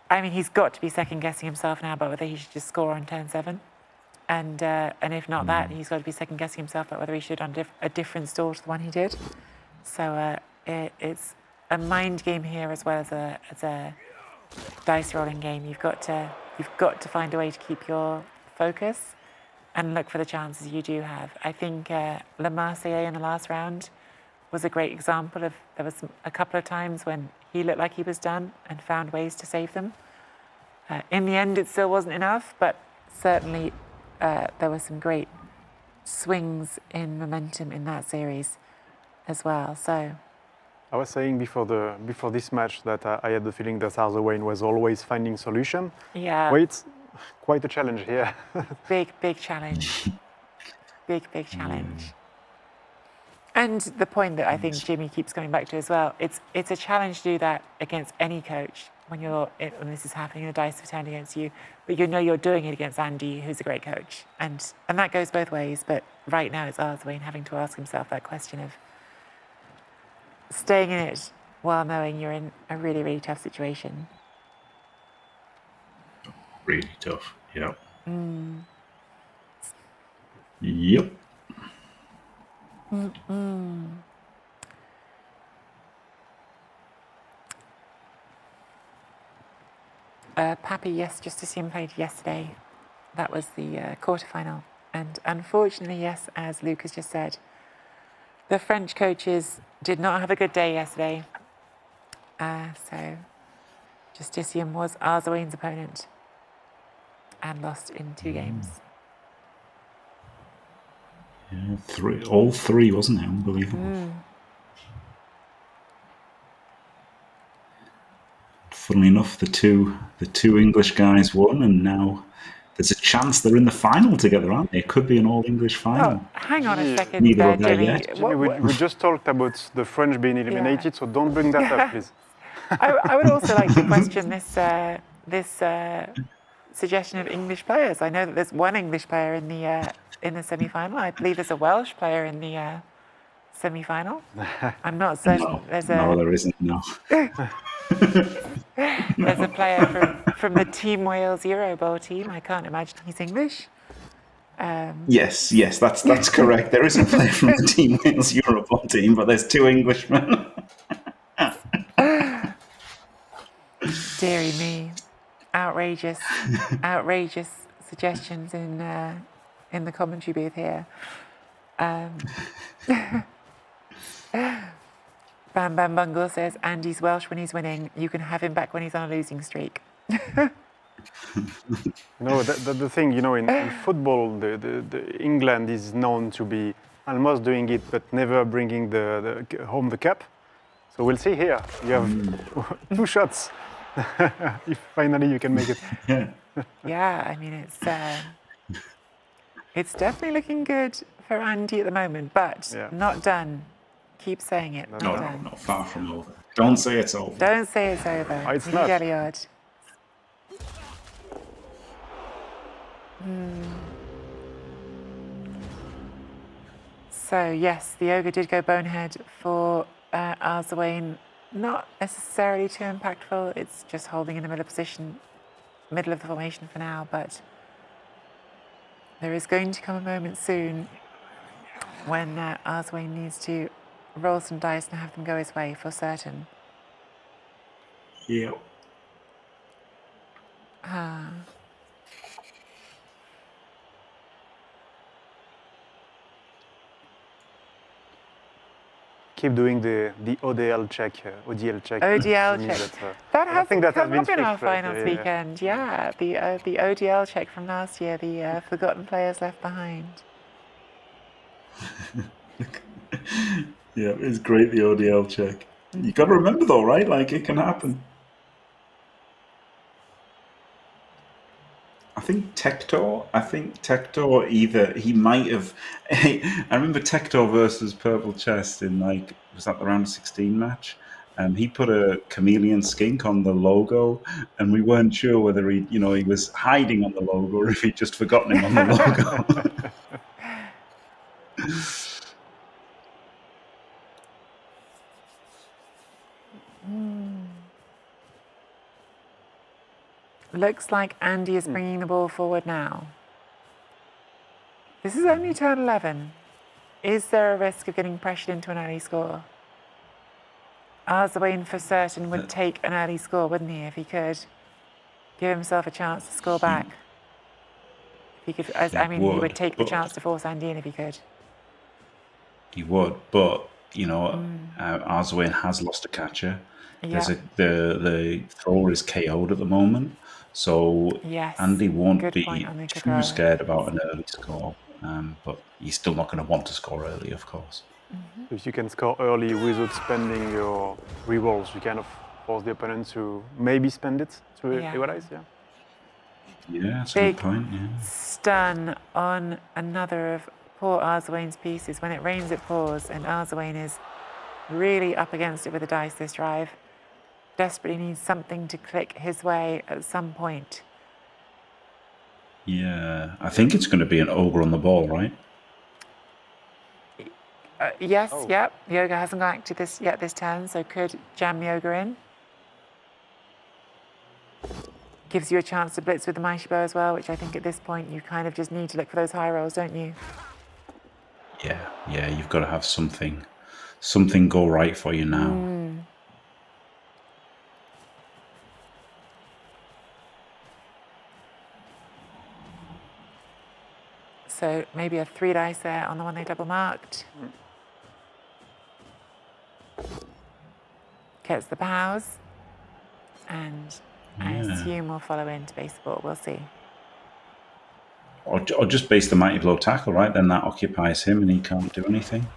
I mean, he's got to be second-guessing himself now about whether he should just score on turn 7. And if not that, he's got to be second-guessing himself about whether he should on a different stall to the one he did. So it's a mind game here as well as a dice rolling game. You've got to find a way to keep your focus and look for the chances you do have. I think Le Marseillais in the last round was a great example of, there was a couple of times when he looked like he was done and found ways to save them. In the end, it still wasn't enough, but certainly there were some great swings in momentum in that series as well. So I was saying before this match that I had the feeling that Arzowane was always finding solution. Yeah. Well, it's quite a challenge here. Big challenge. Big challenge. And the point that I think Jimmy keeps coming back to as well, it's a challenge to do that against any coach when this is happening and the dice have turned against you, but you know you're doing it against Andy, who's a great coach. And that goes both ways, but right now it's Arzowane having to ask himself that question of staying in it while knowing you're in a really, really tough situation. Really tough, yeah. Yep. Papi, yes, just as him played yesterday. That was the quarterfinal. And unfortunately, yes, as Luke has just said, the French coaches did not have a good day yesterday. So Justicium was Arzowane's opponent and lost in 2 games. Yeah, all three, wasn't it? Unbelievable. Funnily enough, the two English guys won, and now there's a chance they're in the final together, aren't they? It could be an all-English final. Oh, hang on a second, Neither are Jimmy. yet. Jimmy, we just talked about the French being eliminated, so don't bring that up, please. I would also like to question this suggestion of English players. I know that there's one English player in the semi-final. I believe there's a Welsh player in the semi-final. I'm not certain. No, there isn't. No. There's a player from the Team Wales Euro Bowl team. I can't imagine he's English. Yes, that's correct. There is a player from the Team Wales Euro Bowl team, but there's 2 Englishmen. Deary me, outrageous suggestions in the commentary booth here. Bam Bam Bungle says Andy's Welsh when he's winning. You can have him back when he's on a losing streak. No, the thing, in football, the England is known to be almost doing it, but never bringing home the cup. So we'll see here. You have 2 shots. If finally you can make it. Yeah, I mean it's definitely looking good for Andy at the moment, but not done. Keep saying it. No, far from over. Don't say it's over. Don't say it's over. Oh, it's not. Galliard. So yes, the ogre did go bonehead for Arzowane. Not necessarily too impactful. It's just holding in the middle of the formation for now. But there is going to come a moment soon when Arzowane needs to roll some dice and have them go his way for certain. Yeah. Keep doing the ODL check, ODL check. ODL check. That has come up in our finals weekend. Yeah, the ODL check from last year, the Forgotten Players Left Behind. Yeah, it's great, the ODL check. You got to remember though, right? Like, it can happen. I think Tector either, he might have, I remember Tector versus Purple Chest in, like, was that the round 16 match? He put a chameleon skink on the logo, and we weren't sure whether he was hiding on the logo or if he'd just forgotten him on the logo. Looks like Andy is bringing the ball forward now. This is only turn 11. Is there a risk of getting pressured into an early score? Arzowane for certain would take an early score, wouldn't he, if he could give himself a chance to score back? If he could, he would take the chance to force Andy in if he could. He would, but Arzowane has lost a catcher. There's the thrower is KO'd at the moment, so Andy won't be too scared about an early score. But he's still not going to want to score early, of course. If you can score early without spending your rerolls, you kind of force the opponent to maybe spend it to equalize. Yeah, that's a good point. Yeah. Stun on another of poor Arzowane's pieces. When it rains, it pours, and Arzowane is really up against it with the dice this drive. Desperately needs something to click his way at some point. Yeah, I think it's going to be an ogre on the ball, right? Yes, yep. The ogre hasn't gone active this turn, so could jam the ogre in. Gives you a chance to blitz with the mighty bow as well, which I think at this point you kind of just need to look for those high rolls, don't you? Yeah, you've got to have something go right for you now. So maybe a 3 dice there on the one they double marked. Gets the bows, and I assume we'll follow into base the ball. We'll see. Or just base the mighty blow tackle, right? Then that occupies him, and he can't do anything.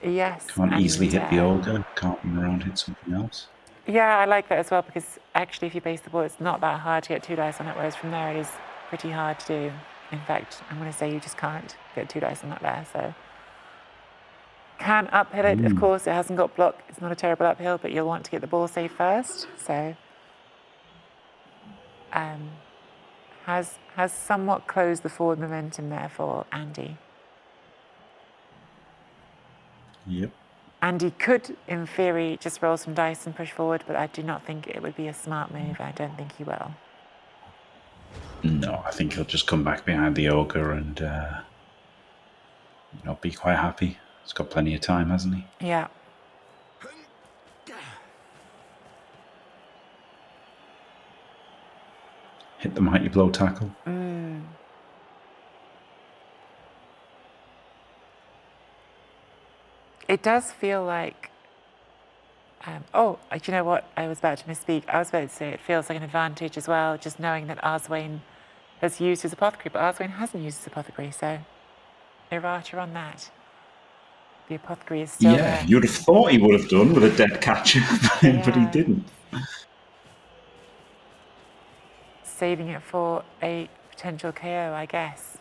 Yes. Can't easily hit the ogre. Can't run around hit something else. Yeah, I like that as well, because actually if you base the ball, it's not that hard to get 2 dice on it, whereas from there it is pretty hard to do. In fact, I'm going to say you just can't get 2 dice on that there, so. Can uphill it, of course. It hasn't got block. It's not a terrible uphill, but you'll want to get the ball safe first. So, has somewhat closed the forward momentum there for Andy. Yep. Andy could, in theory, just roll some dice and push forward, but I do not think it would be a smart move. I don't think he will. No, I think he'll just come back behind the ogre and be quite happy. He's got plenty of time, hasn't he? Yeah. Hit the mighty blow tackle. It does feel like... do you know what? I was about to misspeak. I was about to say it feels like an advantage as well, just knowing that Arzowane has used his apothecary, but Arzowane hasn't used his apothecary, so errata on that. The apothecary is still there. You'd have thought he would have done with a dead catcher, but he didn't. Saving it for a potential KO, I guess.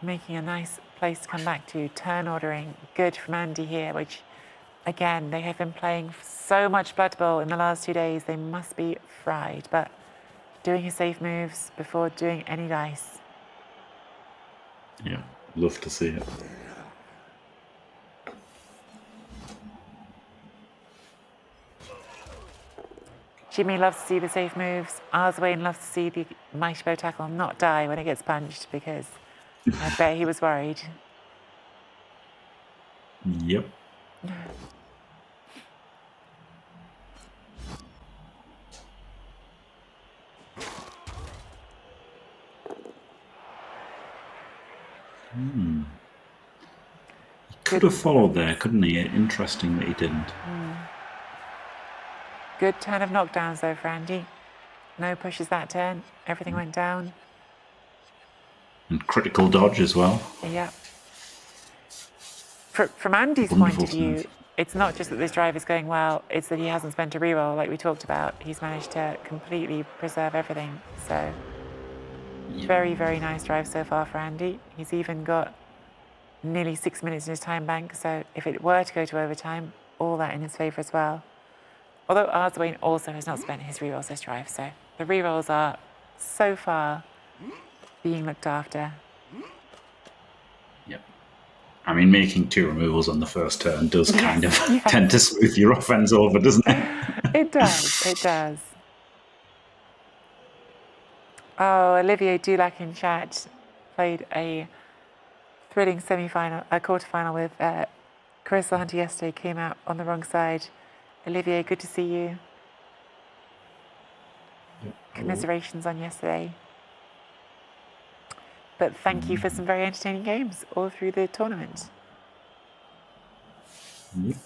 Making a nice place to come back to. Turn ordering, good from Andy here, which, again, they have been playing so much Blood Bowl in the last 2 days. They must be fried, but doing his safe moves before doing any dice. Yeah, love to see it. Jimmy loves to see the safe moves. Arzowane loves to see the mighty bow tackle not die when it gets punched, because I bet he was worried. Yep. He could have followed there, couldn't he? Interesting that he didn't. Good turn of knockdowns though for Andy. No pushes that turn. Everything went down. And critical dodge as well. Yeah. From Andy's point of view, it's not just that this drive is going well, it's that he hasn't spent a reroll like we talked about. He's managed to completely preserve everything. So very, very nice drive so far for Andy. He's even got nearly 6 minutes in his time bank, so if it were to go to overtime, all that in his favour as well. Although Arzowane also has not spent his rerolls this drive, so the rerolls are so far being looked after. Yep. I mean, making 2 removals on the first turn does kind of tend to smooth your offense over, doesn't it? It does, it does. Oh, Olivier Dulac in chat played a thrilling semi-final, a quarter-final with Carissa Hunter yesterday, came out on the wrong side. Olivier, good to see you. Commiserations on yesterday. But thank you for some very entertaining games all through the tournament. Yep.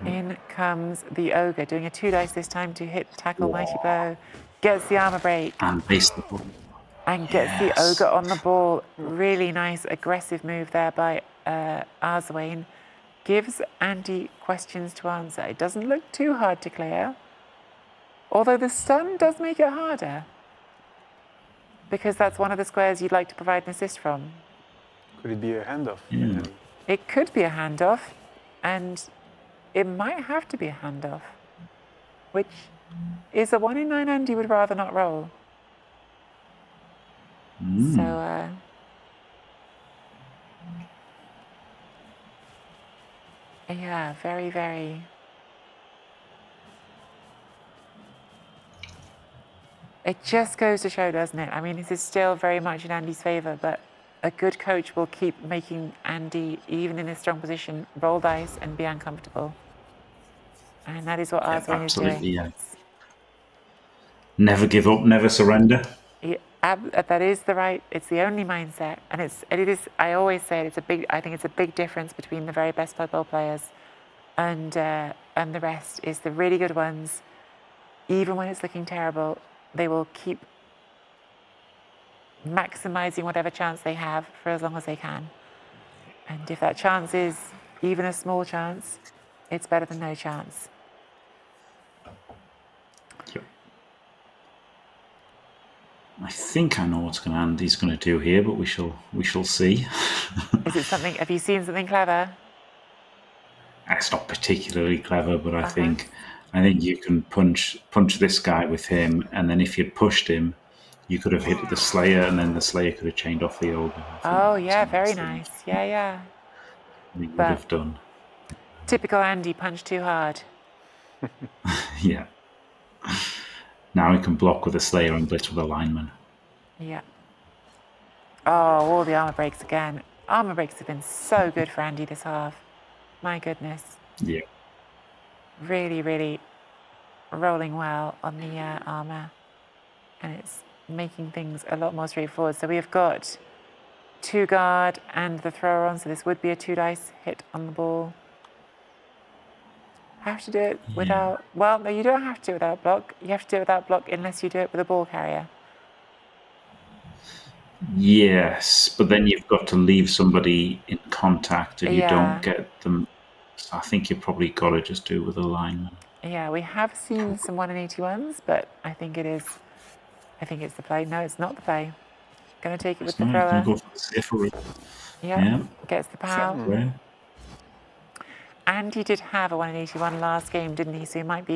In comes the Ogre, doing a 2 dice this time to hit tackle Mighty Bow. Gets the armor break. And base the ball. And gets the Ogre on the ball. Really nice, aggressive move there by Arzowane. Gives Andy questions to answer. It doesn't look too hard to clear. Although the stun does make it harder. Because that's one of the squares you'd like to provide an assist from. Could it be a handoff? Yeah. It could be a handoff. And it might have to be a handoff. Which is a 1 in 9 Andy would rather not roll. So, yeah, very, very... It just goes to show, doesn't it? I mean, this is still very much in Andy's favour, but a good coach will keep making Andy, even in a strong position, roll dice and be uncomfortable. And that is what Arzowane is doing. Yeah. Never give up, never surrender. Yeah, that is it's the only mindset. And it is, I always say I think it's a big difference between the very best Blood Bowl players and the rest is the really good ones. Even when it's looking terrible, they will keep maximizing whatever chance they have for as long as they can. And if that chance is even a small chance, it's better than no chance. I think I know what Andy's going to do here, but we shall see. Is it something? Have you seen something clever? It's not particularly clever, but I think you can punch this guy with him, and then if you'd pushed him, you could have hit the Slayer, and then the Slayer could have chained off the Ogre. Oh yeah, very nice. Yeah. We would have done. Typical Andy, punch too hard. Yeah. Now he can block with a Slayer and blitz with a lineman. Yeah. Oh, all the armor breaks again. Armor breaks have been so good for Andy this half. My goodness. Yeah. Really, really rolling well on the armor. And it's making things a lot more straightforward. So we have got 2 guard and the thrower on. So this would be a 2 dice hit on the ball. Have to do it without... Well, no, you don't have to do it without block. You have to do it without block unless you do it with a ball carrier. Yes, but then you've got to leave somebody in contact if you don't get them. So I think you probably got to just do it with a lineman. Yeah, we have seen some 1 in 81s, but I think it's the play. No, it's not the play. Going to take it with the thrower. Go for the safer route. Yeah, gets the power. And he did have a 1 in 81 last game, didn't he? So he might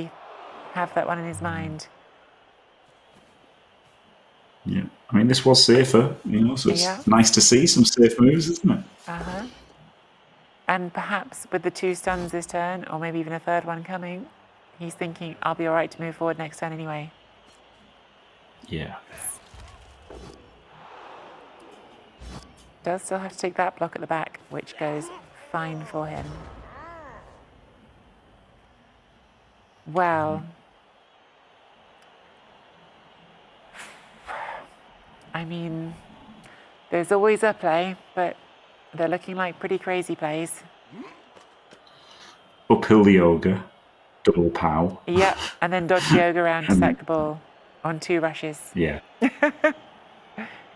have that one in his mind. Yeah. I mean, this was safer, so it's nice to see some safe moves, isn't it? And perhaps with the 2 stuns this turn, or maybe even a 3rd one coming, he's thinking, I'll be all right to move forward next turn anyway. Yeah. Does still have to take that block at the back, which goes fine for him. Well, I mean, there's always a play, but they're looking like pretty crazy plays. Uphill the ogre, double pow. Yep, and then dodge the ogre around to sack the ball on 2 rushes. Yeah.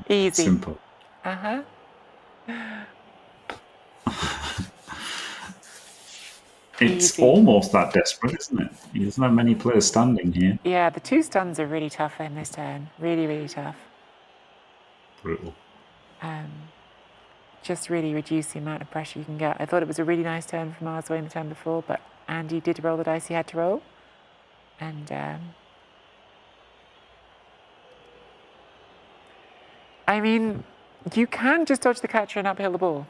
Easy. Simple. It's almost that desperate, isn't it? He doesn't have many players standing here. Yeah, the 2 stuns are really tough in this turn. Really, really tough. Brutal. Just really reduce the amount of pressure you can get. I thought it was a really nice turn from Arzowane the turn before, but Andy did roll the dice he had to roll. And I mean, you can just dodge the catcher and uphill the ball.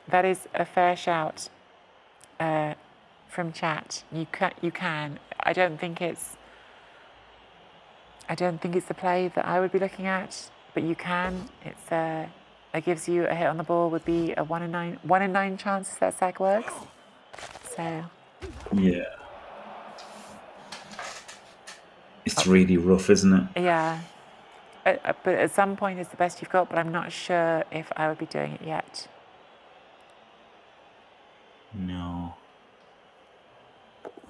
That is a fair shout from chat. You can. I don't think it's the play that I would be looking at, but you can. It gives you a hit on the ball would be a 1 in 9 chance that sack works. So. Yeah. It's really rough, isn't it? Yeah. But at some point it's the best you've got, but I'm not sure if I would be doing it yet. No,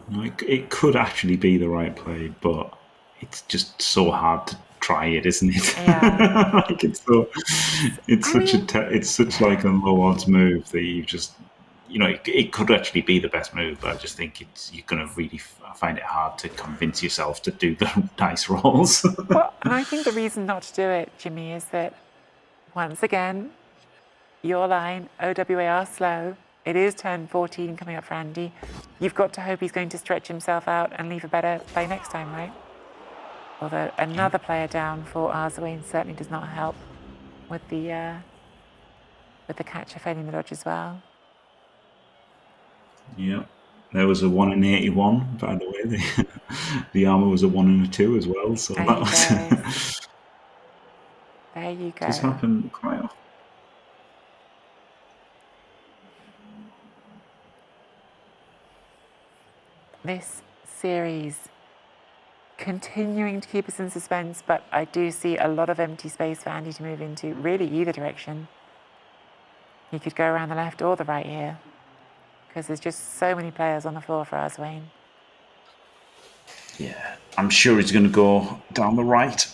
it could actually be the right play, but it's just so hard to try it, isn't it? Yeah. Like it's such like a low odds move that you just, it could actually be the best move, but I just think you're going to really find it hard to convince yourself to do the dice rolls. Well, and I think the reason not to do it, Jimmy, is that once again, your line, OWAR slow. It is turn 14 coming up for Andy. You've got to hope he's going to stretch himself out and leave a better play next time, right? Although another player down for Arzowane certainly does not help with the catcher failing the dodge as well. Yeah, there was a 1 in 81, by the way. The armor was a 1 in a 2 as well, so that was... There you go. This happened quite often. This series continuing to keep us in suspense, but I do see a lot of empty space for Andy to move into, really either direction. He could go around the left or the right here, because there's just so many players on the floor for Arzowane. Yeah, I'm sure he's going to go down the right.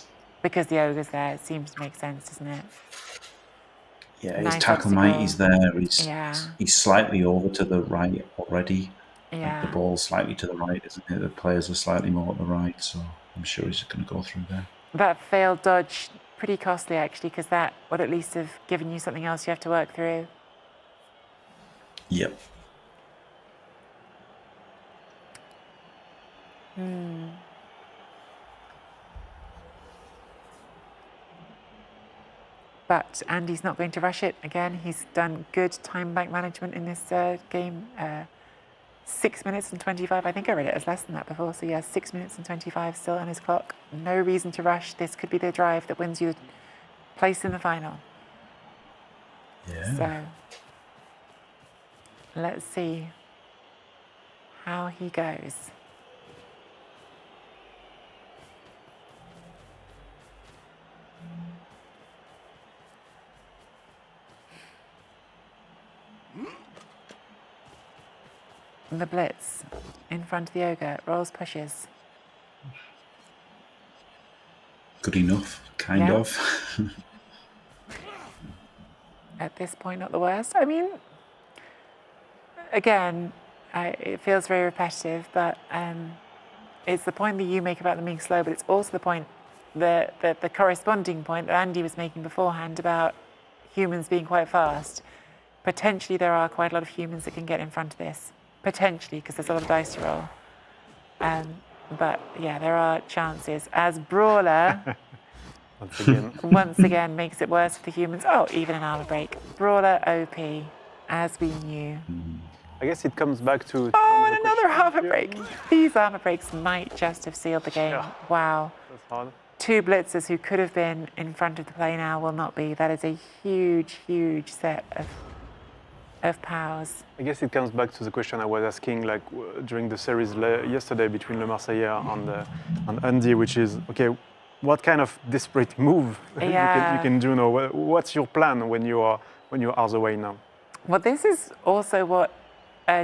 Because the ogre's there, it seems to make sense, doesn't it? Yeah, his tackle mighty's there. He's slightly over to the right already. Yeah. Like the ball's slightly to the right, isn't it? The players are slightly more at the right, so I'm sure he's going to go through there. That failed dodge, pretty costly actually, because that would at least have given you something else you have to work through. Yep. But Andy's not going to rush it again. He's done good time bank management in this game. 6 minutes and 25. I think I read it as less than that before. So yeah, 6 minutes and 25 still on his clock. No reason to rush. This could be the drive that wins you the place in the final. Yeah. So let's see how he goes. The blitz in front of the ogre, rolls, pushes. Good enough, kind of. At this point, not the worst. I mean, again, it feels very repetitive, but it's the point that you make about them being slow, but it's also the point, the corresponding point that Andy was making beforehand about humans being quite fast. Potentially, there are quite a lot of humans that can get in front of this. Potentially, because there's a lot of dice to roll. But yeah, there are chances. As Brawler Once again makes it worse for the humans. Oh, even an armor break. Brawler OP, as we knew. I guess it comes back to oh, and another armor break. These armor breaks might just have sealed the game. Yeah. Wow. That's hard. 2 blitzers who could have been in front of the play now will not be. That is a huge, huge set of powers. I guess it comes back to the question I was asking during the series yesterday between Le Marseillais and Andy, which is, okay, what kind of desperate move you can do now? What's your plan when you're Arzowane now? Well, this is also what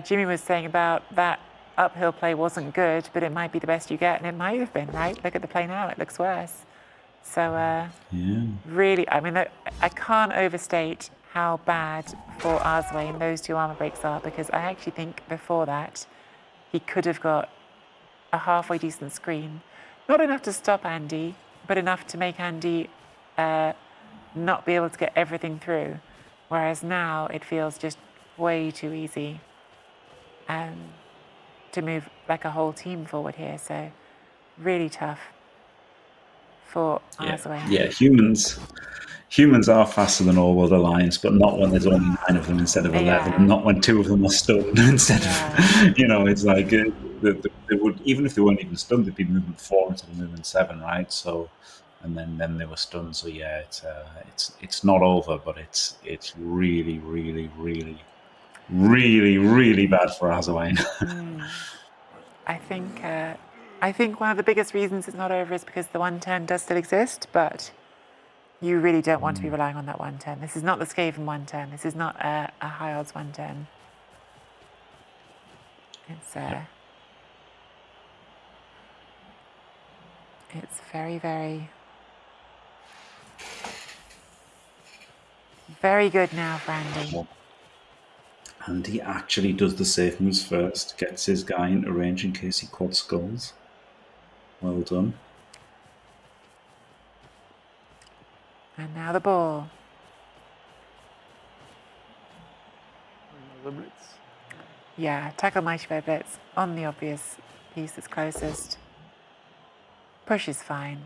Jimmy was saying about that uphill play wasn't good, but it might be the best you get, and it might have been, right? Look at the play now, it looks worse. So really, I mean, I can't overstate how bad for Arzowane those 2 armor breaks are, because I actually think before that he could have got a halfway decent screen. Not enough to stop Andy, but enough to make Andy not be able to get everything through. Whereas now it feels just way too easy to move like a whole team forward here. So really tough for Arzowane. Yeah, humans are faster than All World Alliance, but not when there's only 9 of them instead of 11, and not when 2 of them are stunned instead of, it's like, they would, even if they weren't even stunned, they'd be movement 4 instead of movement 7, right? So, and then they were stunned. So yeah, it's not over, but it's really, really, really, really, really bad for Arzowane. I think one of the biggest reasons it's not over is because the 110 does still exist, but you really don't want to be relying on that 110. This is not the Skaven 110. This is not a high odds 110. It's very, very, very good now for Andy. And he actually does the safe moves first, gets his guy into range in case he quad skulls. Well done. And now the ball. Another blitz. Yeah, tackle Mighty Bear blitz on the obvious piece that's closest. Push is fine.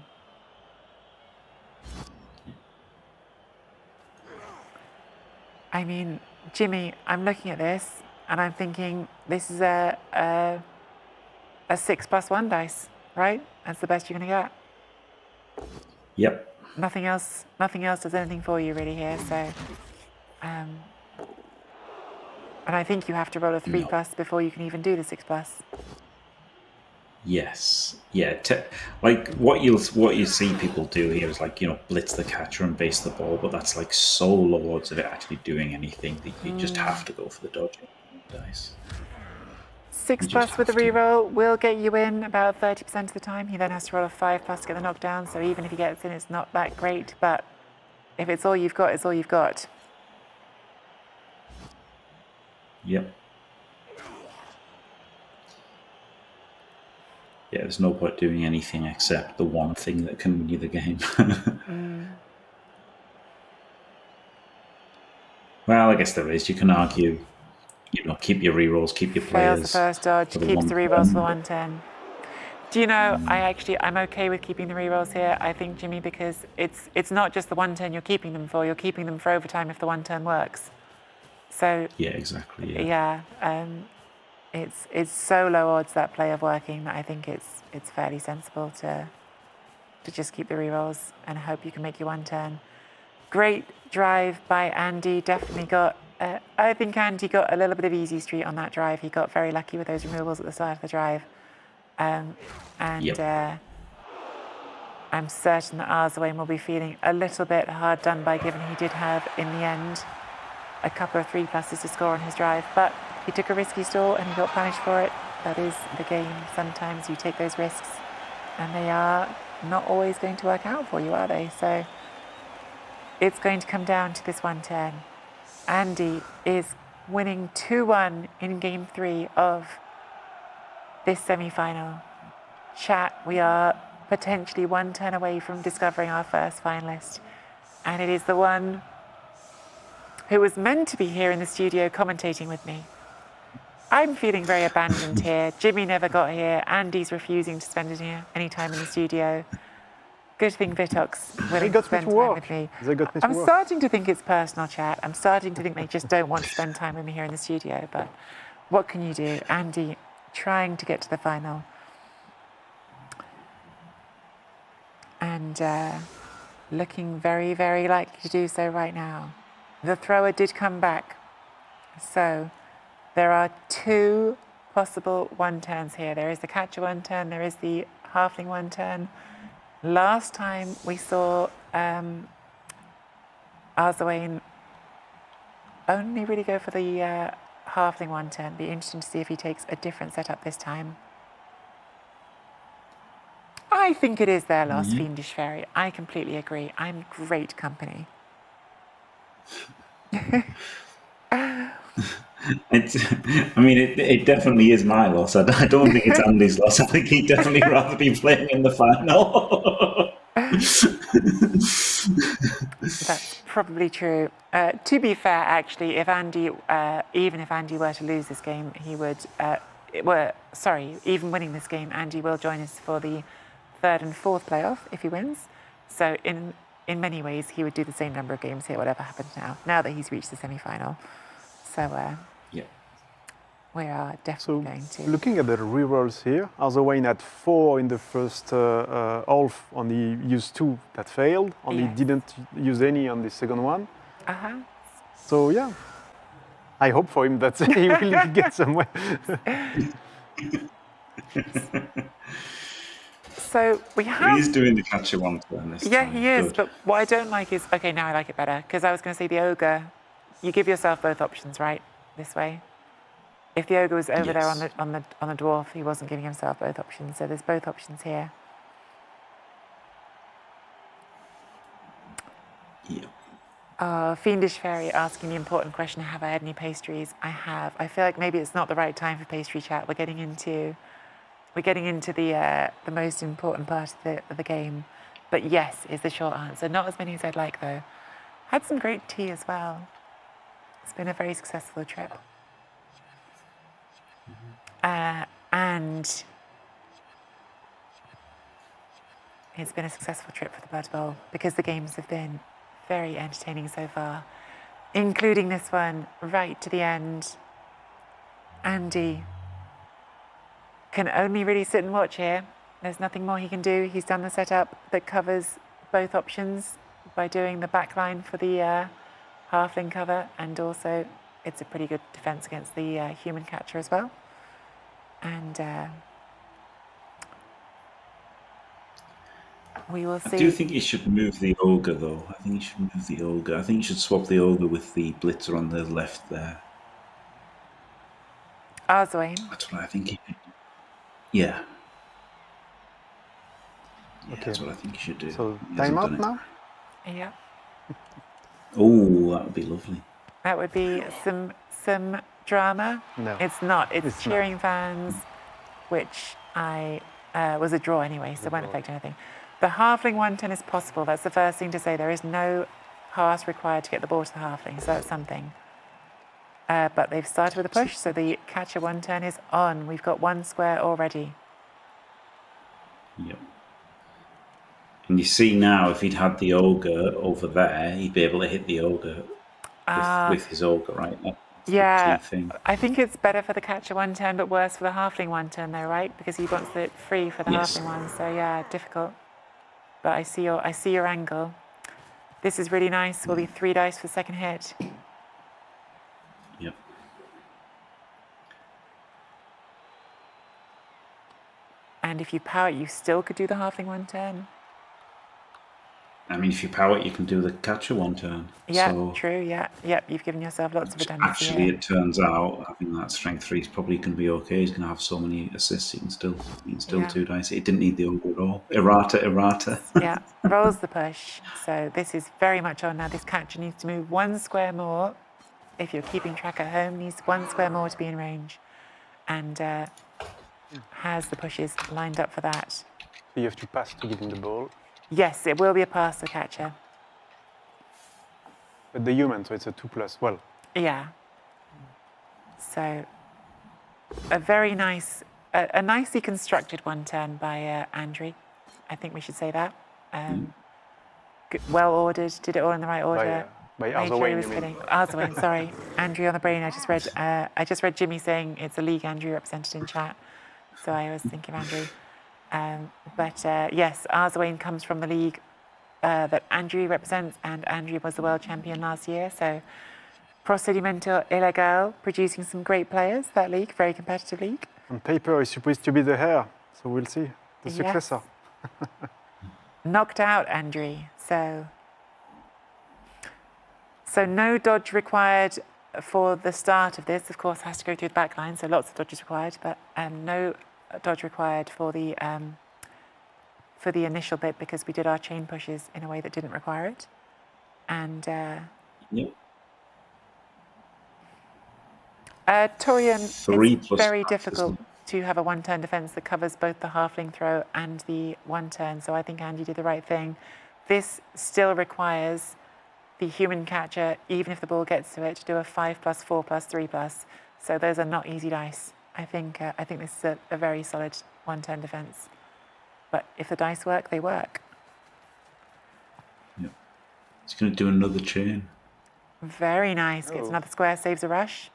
I mean, Jimmy, I'm looking at this and I'm thinking this is a 6+1 dice, right? That's the best you're going to get. Yep. Nothing else does anything for you really here. So, and I think you have to roll a 3+ before you can even do the 6+. Yes. Yeah. Like what you see people do here is like, blitz the catcher and base the ball, but that's like so low odds of it actually doing anything that you just have to go for the dodging dice. 6+ with a reroll will get you in about 30% of the time. He then has to roll a 5+ to get the knockdown. So even if he gets in, it's not that great. But if it's all you've got, it's all you've got. Yep. Yeah, there's no point doing anything except the one thing that can win you the game. Well, I guess there is. You can argue, keep your rerolls, keep your players. Fails the first dodge, keeps the rerolls for the 110. Do you know, I'm okay with keeping the rerolls here, I think, Jimmy, because it's not just the 110 you're keeping them for overtime if the 110 works. So yeah, exactly. It's so low odds that play of working that I think it's fairly sensible to just keep the rerolls and hope you can make your 110. Great drive by Andy. Definitely got. I think Andy got a little bit of easy street on that drive. He got very lucky with those removals at the start of the drive, I'm certain that Arzowane will be feeling a little bit hard done by, given he did have in the end a couple of 3+ to score on his drive, but he took a risky stall and he got punished for it. That is the game. Sometimes you take those risks and they are not always going to work out for you, are they? So it's going to come down to this 110. Andy is winning 2-1 in game 3 of this semi-final. Chat, we are potentially 1 turn away from discovering our first finalist. And it is the one who was meant to be here in the studio commentating with me. I'm feeling very abandoned here. Jimmy never got here. Andy's refusing to spend any time in the studio. Good thing Vitooc's willing to spend time with me. I'm starting to think it's personal, chat. I'm starting to think they just don't want to spend time with me here in the studio. But what can you do? Andy trying to get to the final. And looking very, very likely to do so right now. The thrower did come back. So there are 2 possible one-turns here. There is the catcher one-turn, there is the halfling one-turn. Last time we saw Arzowane only really go for the halfling one-turn. Be interesting to see if he takes a different setup this time. I think it is their loss, Fiendish Fairy. I completely agree. I'm great company. It definitely is my loss. I don't think it's Andy's loss. I think he'd definitely rather be playing in the final. That's probably true. To be fair, actually, if Andy, even if Andy were to lose this game, he would. Even winning this game, Andy will join us for the 3rd and 4th playoff if he wins. So in many ways, he would do the same number of games here, whatever happens now that he's reached the semi-final. So we are definitely going to. Looking at the rerolls here, Arzowane had 4 in the first half, only used 2 that failed, only didn't use any on the second one. So yeah, I hope for him that he will get somewhere. So we have. He's doing the catcher one turn this time. Yeah, he is. Good. But what I don't like is now I like it better because I was going to say the ogre. You give yourself both options, right? This way. If the ogre was over there on the dwarf, he wasn't giving himself both options. So there's both options here. Yeah. Fiendish Fairy asking the important question: have I had any pastries? I have. I feel like maybe it's not the right time for pastry chat. We're getting into the most important part of the game. But yes, is the short answer. Not as many as I'd like though. Had some great tea as well. It's been a very successful trip. And it's been a successful trip for the Blood Bowl because the games have been very entertaining so far, including this one right to the end. Andy can only really sit and watch here. There's nothing more he can do. He's done the setup that covers both options by doing the back line for the halfling cover, and also it's a pretty good defense against the human catcher as well. And we will see. I do think you should move the ogre, though. I think you should move the ogre. I think you should swap the ogre with the blitzer on the left there. Arzowane. That's what I think. Yeah. Okay. That's what I think you should do. So time out now? Yeah. Oh, that would be lovely. That would be some drama. No. It's not. It's cheering fans, which was a draw anyway, so it won't affect anything. The halfling 110 is possible. That's the first thing to say. There is no pass required to get the ball to the halfling, so that's something. But they've started with a push, so the catcher 110 is on. We've got 1 square already. Yep. And you see now, if he'd had the ogre over there, he'd be able to hit the ogre with his ogre, right? That's the key thing. I think it's better for the catcher 110, but worse for the halfling 110, though, right? Because he wants it free for the halfling one. So yeah, difficult. But I see your angle. This is really nice. Will be 3 dice for the second hit. Yep. And if you power it, you still could do the halfling 110. I mean, if you power it, you can do the catcher 1 turn. Yeah, so true, yeah. Yep, you've given yourself lots of redundancy. Actually, it turns out having that strength 3 is probably going to be okay. He's going to have so many assists, he can still 2 dice. It didn't need the ogre at all. Errata. Yeah, rolls the push. So this is very much on now. This catcher needs to move 1 square more. If you're keeping track at home, needs 1 square more to be in range. And has the pushes lined up for that. So you have to pass to give him the ball. Yes, it will be a pass to catcher. But the human, so it's a 2+. Well. Yeah. So a very nice, a nicely constructed 1 turn by Andrew. I think we should say that. well ordered, did it all in the right order. By Made sure he Arzowane, was hitting. Arzowane, sorry. Andrew on the brain. I just read Jimmy saying it's a league Andrew represented in chat. So I was thinking of Andrew. Yes, Arzowane comes from the league that Andrew represents, and Andrew was the world champion last year. So Procedimento Ilegal, producing some great players, that league, very competitive league. On paper, it's supposed to be the heir, so we'll see. The successor. Knocked out Andrew, so no dodge required for the start of this. Of course, has to go through the back line, so lots of dodges required, but no dodge required for the initial bit because we did our chain pushes in a way that didn't require it. And Torian, it's very difficult to have a one-turn defense that covers both the halfling throw and the one-turn, so I think Andy did the right thing. This still requires the human catcher, even if the ball gets to it, to do a 5+, 4+, 3+. So those are not easy dice. I think this is a very solid one-turn defense. But if the dice work, they work. Yeah. He's going to do another chain. Very nice. Gets another square, saves a rush.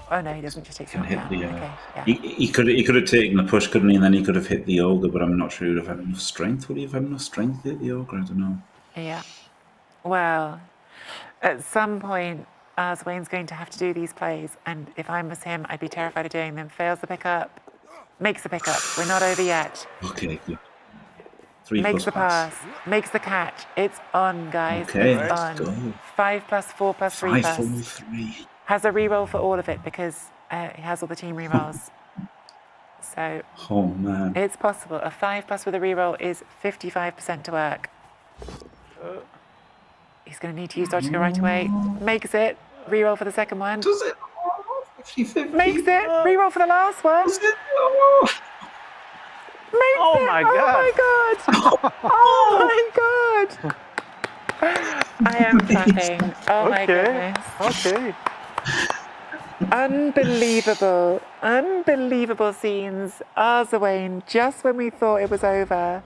Oh no, he doesn't, just take someone down. Okay, yeah. He could have taken the push, couldn't he? And then he could have hit the ogre, but I'm not sure he would have had enough strength. Would he have had enough strength to hit the ogre? I don't know. Yeah. Well, at some point, Arzowane's going to have to do these plays, and if I was him, I'd be terrified of doing them. Fails the pickup, makes the pickup. We're not over yet. Okay, good. 3+ makes the pass, makes the catch. It's on, guys. Okay, it's let's on. go. 5+, 4+, 3+. 5, 4, 3. Has a reroll for all of it because he has all the team rerolls. So it's possible. A 5+ with a reroll is 55% to work. He's going to need to use dodge to go right away. Makes it. Reroll for the second one. Does it? 50-50. Makes it. Reroll for the last one. Does it? Makes it. My God. Oh my God. I am clapping. Oh my goodness. Okay. Unbelievable scenes. Arzowane, just when we thought it was over,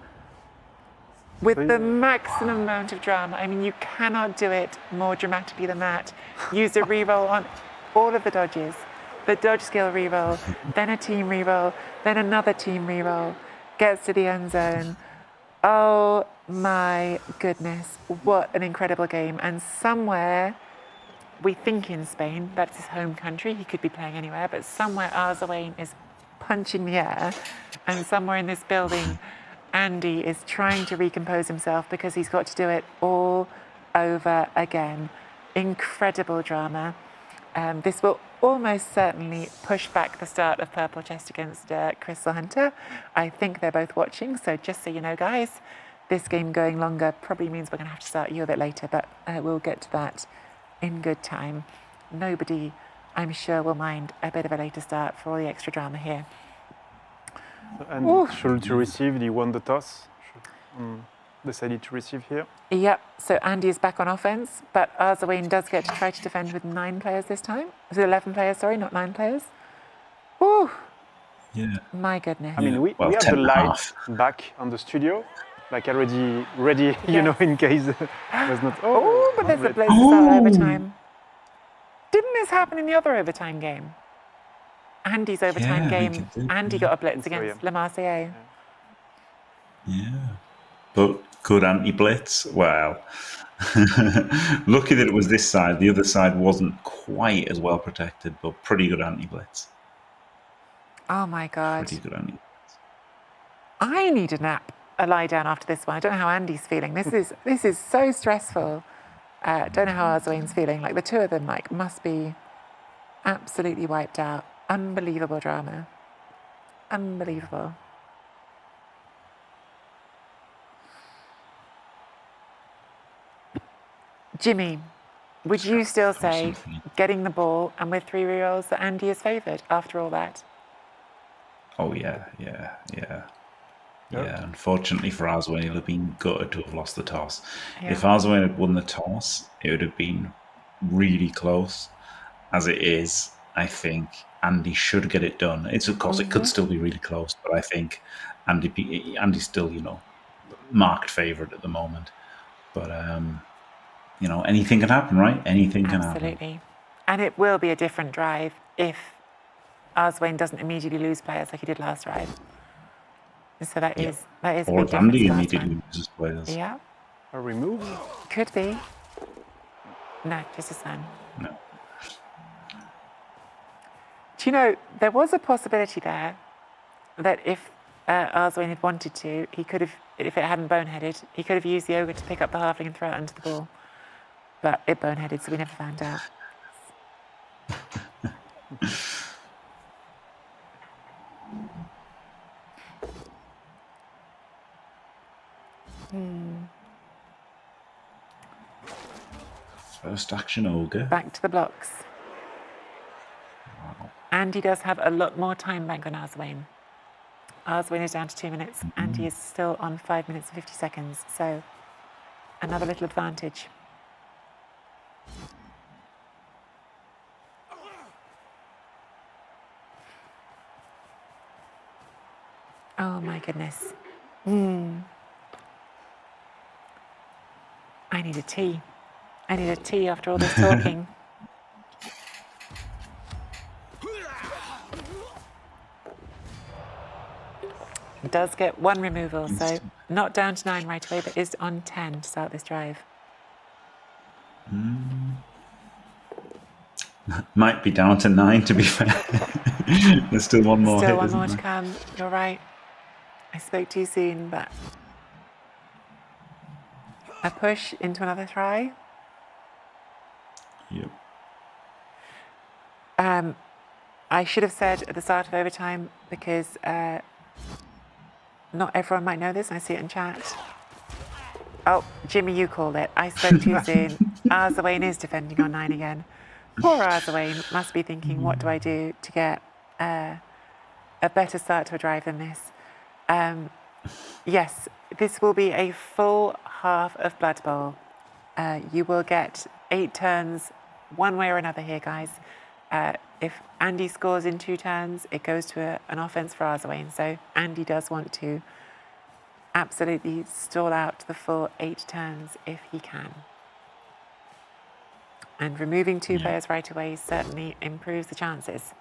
with the maximum amount of drama. I mean, you cannot do it more dramatically than that. Used a reroll on all of the dodges. The dodge skill reroll, then a team reroll, then another team reroll. Gets to the end zone. Oh my goodness, what an incredible game. And somewhere, we think in Spain, that's his home country, he could be playing anywhere, but somewhere Arzowane is punching the air, and somewhere in this building, Andy is trying to recompose himself because he's got to do it all over again. Incredible drama. This will almost certainly push back the start of Purple Chest against Crystal Hunter. I think they're both watching, so just so you know, guys, this game going longer probably means we're going to have to start you a bit later, but we'll get to that in good time. Nobody, I'm sure, will mind a bit of a later start for all the extra drama here. And should to receive, he won the toss. Decided to receive here. Yep, so Andy is back on offense, but Arzowane does get to try to defend with 9 players this time. Was it 11 players, sorry, not 9 players? Woo! Yeah. My goodness. I mean, we have the light back on the studio, like already ready, you know, in case it was not... Oh, but there's a blitz start overtime. Didn't this happen in the other overtime game? Andy's overtime game, Andy got a blitz against Le Marseillais. Yeah. But good anti-blitz. Wow. Lucky that it was this side. The other side wasn't quite as well protected, but pretty good anti-blitz. Oh my God. Pretty good anti-blitz. I need a nap, a lie down after this one. I don't know how Andy's feeling. This is so stressful. Don't know how Arzowane's feeling. Like the two of them must be absolutely wiped out. Unbelievable drama. Unbelievable. Jimmy, would you still say getting the ball and with 3 rerolls that Andy is favoured after all that? Oh yeah. Unfortunately for Arzowane, he'll have been gutted to have lost the toss. Yeah. If Arzowane had won the toss, it would have been really close. As it is, I think Andy should get it done. It's of course it could still be really close, but I think Andy's still marked favourite at the moment. But anything can happen, right? Anything can happen. Absolutely, and it will be a different drive if Arzowane doesn't immediately lose players like he did last drive. So that is a big difference. Or Andy immediately loses players. Yeah. A remove? Could be. No, just a son. No. Do you know, there was a possibility there that if Arzowane had wanted to, he could have, if it hadn't boneheaded, he could have used the ogre to pick up the halfling and throw it under the ball. But it boneheaded, so we never found out. First action ogre. Back to the blocks. Wow. Andy does have a lot more time bank on Arzowane. Arzowane is down to 2 minutes. Andy is still on 5 minutes and 50 seconds. So another little advantage. Oh my goodness. I need a tea. I need a tea after all this talking. Does get 1 removal, so not down to 9 right away, but is on 10 to start this drive. Might be down to 9, to be fair. There's still one more Still hit, one more isn't to there? come. You're right. I spoke too soon, but a push into another try. Yep. I should have said at the start of overtime, because not everyone might know this, and I see it in chat. Oh, Jimmy, you called it. I spoke too soon. Arzowane is defending on 9 again. Poor Arzowane must be thinking, what do I do to get a better start to a drive than this? Yes, this will be a full half of Blood Bowl. You will get 8 turns one way or another here, guys. If Andy scores in 2 turns, it goes to an offense for Arzowane. So Andy does want to absolutely stall out the full 8 turns if he can. And removing 2 players right away certainly improves the chances.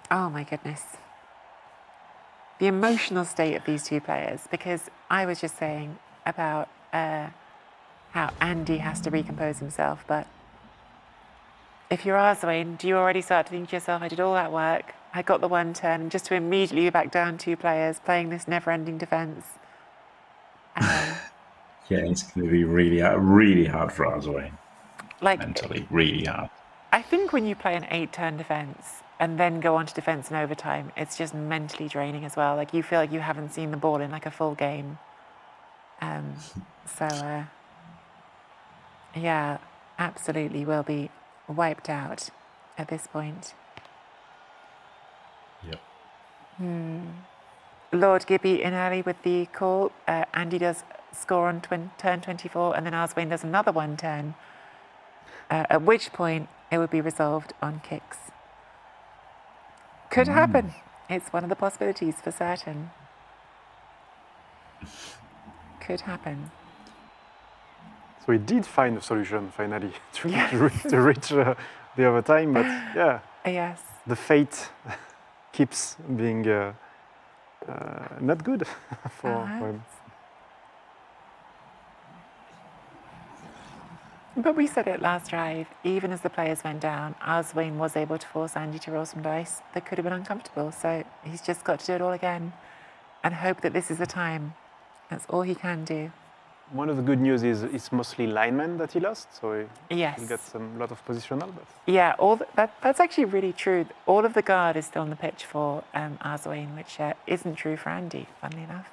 Oh my goodness. The emotional state of these 2 players, because I was just saying about how Andy has to recompose himself, but if you're Arzowane, do you already start to think to yourself, I did all that work, I got the 1 turn, and just to immediately be back down 2 players playing this never-ending defence? Yeah, it's going to be really hard for Arzowane. Like, mentally, really hard. I think when you play an 8-turn defence and then go on to defence in overtime, it's just mentally draining as well. Like, you feel like you haven't seen the ball in like a full game. Yeah, absolutely will be wiped out at this point. Yep. Lord Gibby in early with the call. Andy does score on turn 24, and then Arzowane does another 1 turn, at which point it would be resolved on kicks. Could happen. It's one of the possibilities for certain. Could happen. So we did find a solution finally to reach the overtime, but yeah, Yes. the fate keeps being not good for him. But we said it last drive, even as the players went down, Arzowane was able to force Andy to roll some dice that could have been uncomfortable. So he's just got to do it all again and hope that this is the time. That's all he can do. One of the good news is it's mostly linemen that he lost, so he Yes. got a lot of positional. But Yeah, that's actually really true. All of the guard is still on the pitch for Arzowane, which isn't true for Andy, funnily enough.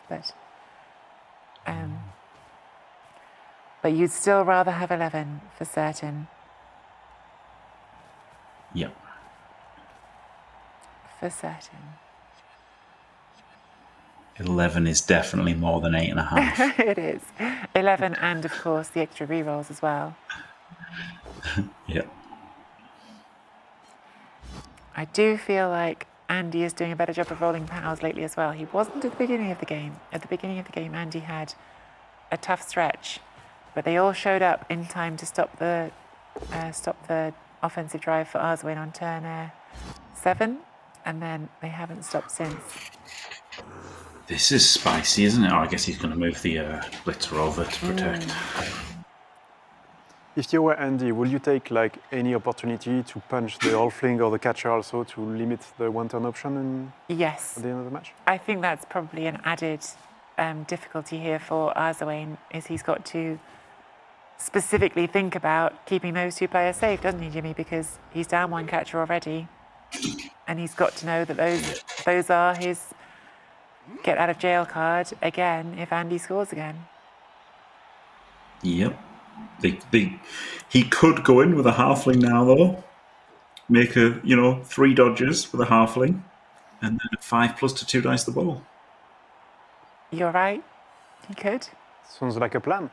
But you'd still rather have 11 for certain. Yep. For certain. 11 is definitely more than 8.5. It is. 11 and, of course, the extra rerolls as well. Yeah. I do feel like Andy is doing a better job of rolling powers lately as well. He wasn't at the beginning of the game. At the beginning of the game, Andy had a tough stretch, but they all showed up in time to stop the offensive drive for Arzowane on turn 7, and then they haven't stopped since. This is spicy, isn't it? Oh, I guess he's going to move the blitzer over to protect. If you were Andy, would you take like any opportunity to punch the halfling or the catcher also to limit the one-turn option Yes. at the end of the match? I think that's probably an added difficulty here for Arzowane, is he's got to specifically think about keeping those 2 players safe, doesn't he, Jimmy? Because he's down 1 catcher already, and he's got to know that those are his get out of jail card again if Andy scores again. Yep. He could go in with a halfling now, though. Make 3 dodges with a halfling, and then a 5+ to 2 dice the ball. You're right. He could. Sounds like a plan.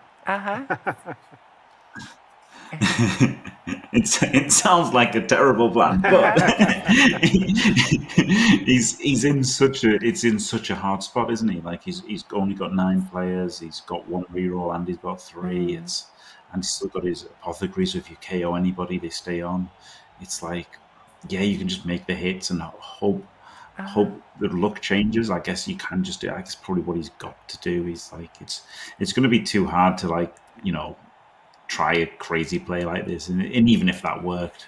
It sounds like a terrible plan, but he's in such a hard spot, isn't he? Like he's only got 9 players, he's got 1 reroll, and he's got 3. And he's still got his apothecaries. So if you KO anybody, they stay on. It's like, yeah, you can just make the hits and hope the luck changes. I guess you can just do. I guess probably what he's got to do. He's like, it's going to be too hard to try a crazy play like this, and even if that worked,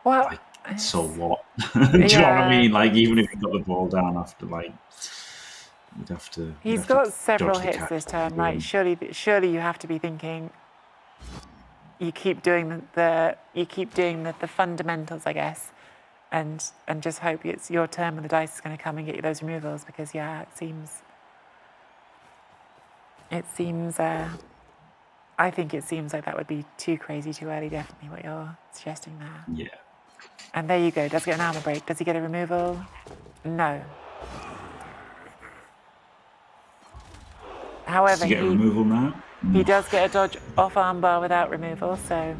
well, so what? Do you know what I mean? Like, even if he got the ball down after, you'd have to. He's got several hits this turn, right? Surely you have to be thinking. You keep doing the fundamentals, I guess, and just hope it's your turn when the dice is going to come and get you those removals, because it seems. I think it seems like that would be too crazy, too early. Definitely, what you're suggesting there. Yeah. And there you go. Does he get an armor break? Does he get a removal? No. However, does he get a removal now? He does get a dodge off armbar without removal, so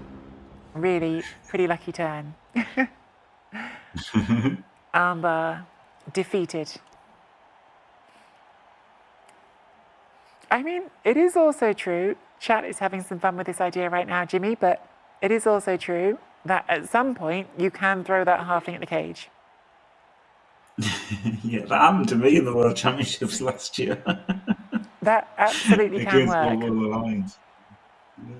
really pretty lucky turn. Armbar defeated. I mean, it is also true, chat is having some fun with this idea right now, Jimmy, but it is also true that at some point you can throw that halfling at the cage. Yeah, that happened to me in the World Championships last year. That absolutely can work. All the lines. Yeah.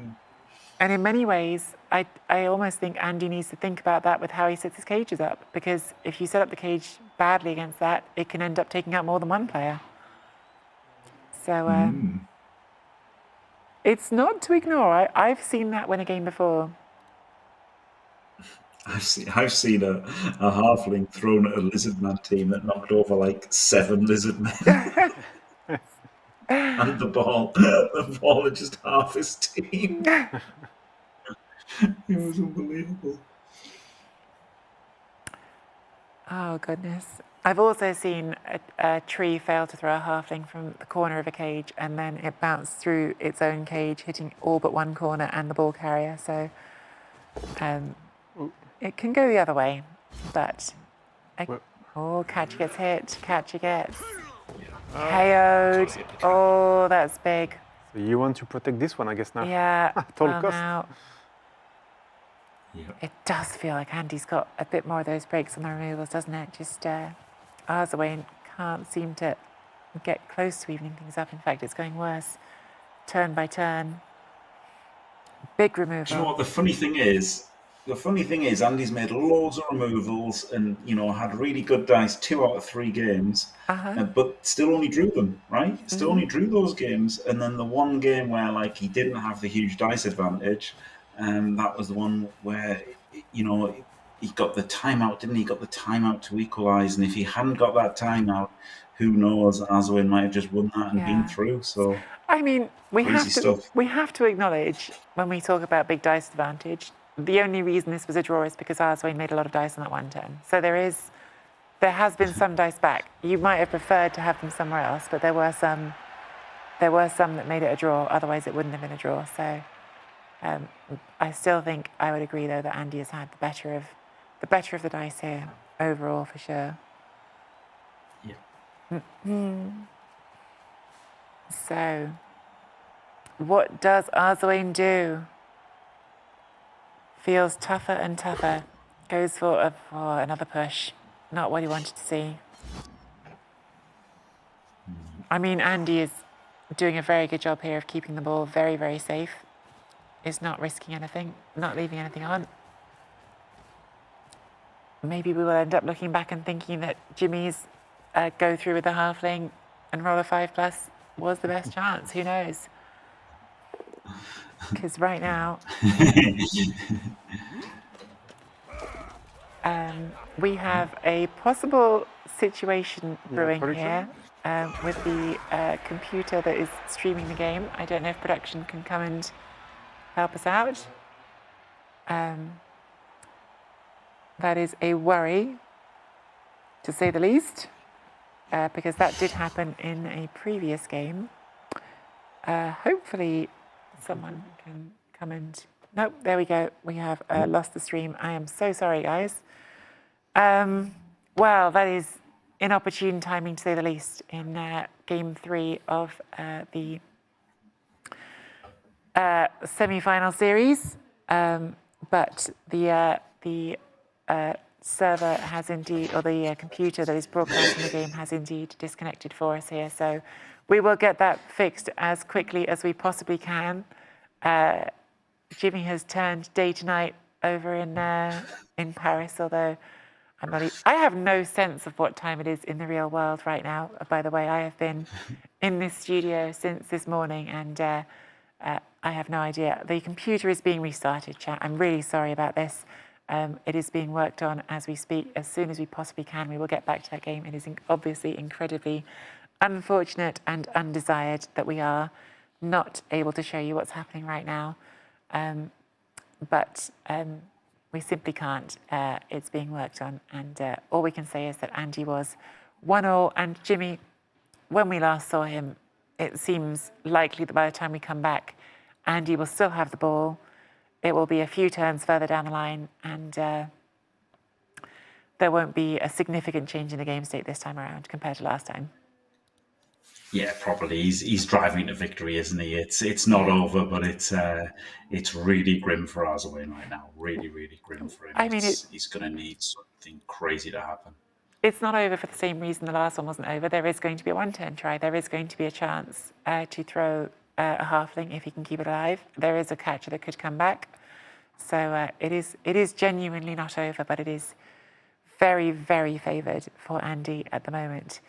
And in many ways, I almost think Andy needs to think about that with how he sets his cages up, because if you set up the cage badly against that, it can end up taking out more than 1 player. So it's not to ignore. I've seen that win a game before. I've seen a halfling thrown at a lizardman team that knocked over 7 lizardmen. And the ball had just half his team. It was unbelievable. Oh, goodness. I've also seen a tree fail to throw a halfling from the corner of a cage, and then it bounced through its own cage, hitting all but 1 corner and the ball carrier. So it can go the other way, but catcher gets hit, catcher gets KO'd. Oh, that's big. So you want to protect this one, I guess, now? Yeah. At all costs. Now, it does feel like Andy's got a bit more of those breaks on the removals, doesn't it? Just Arzowane can't seem to get close to evening things up. In fact, it's going worse, turn by turn. Big removal. Do you know what the funny thing is? The funny thing is, Andy's made loads of removals and, had really good dice 2 out of 3 games, but still only drew them, right? Still only drew those games. And then the one game where, he didn't have the huge dice advantage, that was the one where, he got the timeout, didn't he? He got the timeout to equalise. And if he hadn't got that timeout, who knows? Arzowane might have just won that and been through. So, I mean, we have to acknowledge when we talk about big dice advantage, the only reason this was a draw is because Arzowane made a lot of dice on that one turn. So there is there has been some dice back. You might have preferred to have them somewhere else, but there were some that made it a draw. Otherwise, it wouldn't have been a draw. So I still think I would agree, though, that Andy has had the better of the dice here overall, for sure. Yeah. So, what does Arzowane do? Feels tougher and tougher. Goes for another push. Not what he wanted to see. I mean, Andy is doing a very good job here of keeping the ball very, very safe. Is not risking anything, not leaving anything on. Maybe we will end up looking back and thinking that Jimmy's go through with the halfling and roll a 5+ was the best chance. Who knows? Because right now we have a possible situation brewing here with the computer that is streaming the game. I don't know if production can come and help us out. That is a worry, to say the least, because that did happen in a previous game. Hopefully someone can come and... Nope, there we go. We have lost the stream. I am so sorry, guys. Well, that is inopportune timing, to say the least, in Game 3 of the semi-final series. But the server has indeed, or the computer that is broadcasting the game has indeed disconnected for us here. So we will get that fixed as quickly as we possibly can. Jimmy has turned day to night over in Paris, although I have no sense of what time it is in the real world right now. By the way, I have been in this studio since this morning, and I have no idea. The computer is being restarted, chat. I'm really sorry about this. It is being worked on as we speak. As soon as we possibly can, we will get back to that game. It is obviously incredibly unfortunate and undesired that we are not able to show you what's happening right now. But we simply can't. It's being worked on. And all we can say is that Andy was 1-0. And Jimmy, when we last saw him, it seems likely that by the time we come back, Andy will still have the ball. It will be a few turns further down the line, and there won't be a significant change in the game state this time around compared to last time. Yeah, probably. He's driving to victory, isn't he? It's not over, but it's really grim for Arzowane right now. Really, really grim for him. I mean, he's going to need something crazy to happen. It's not over for the same reason the last one wasn't over. There is going to be a one-turn try. There is going to be a chance to throw a halfling if he can keep it alive. There is a catcher that could come back. So it is genuinely not over, but it is very, very favoured for Andy at the moment.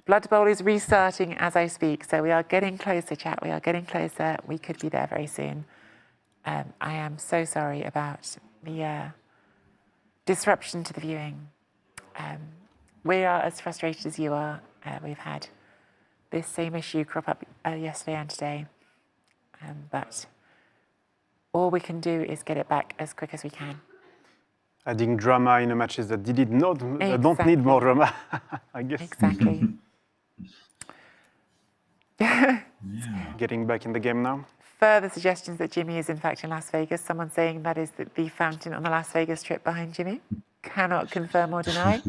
Blood Bowl is restarting as I speak, so we are getting closer, chat. We are getting closer. We could be there very soon. I am so sorry about the disruption to the viewing. We are as frustrated as you are. We've had this same issue crop up yesterday and today, but all we can do is get it back as quick as we can. Adding drama in a matches that don't need more drama, I guess. Exactly. Getting back in the game now. Further suggestions that Jimmy is in fact in Las Vegas. Someone saying that is the fountain on the Las Vegas trip behind Jimmy. Cannot confirm or deny.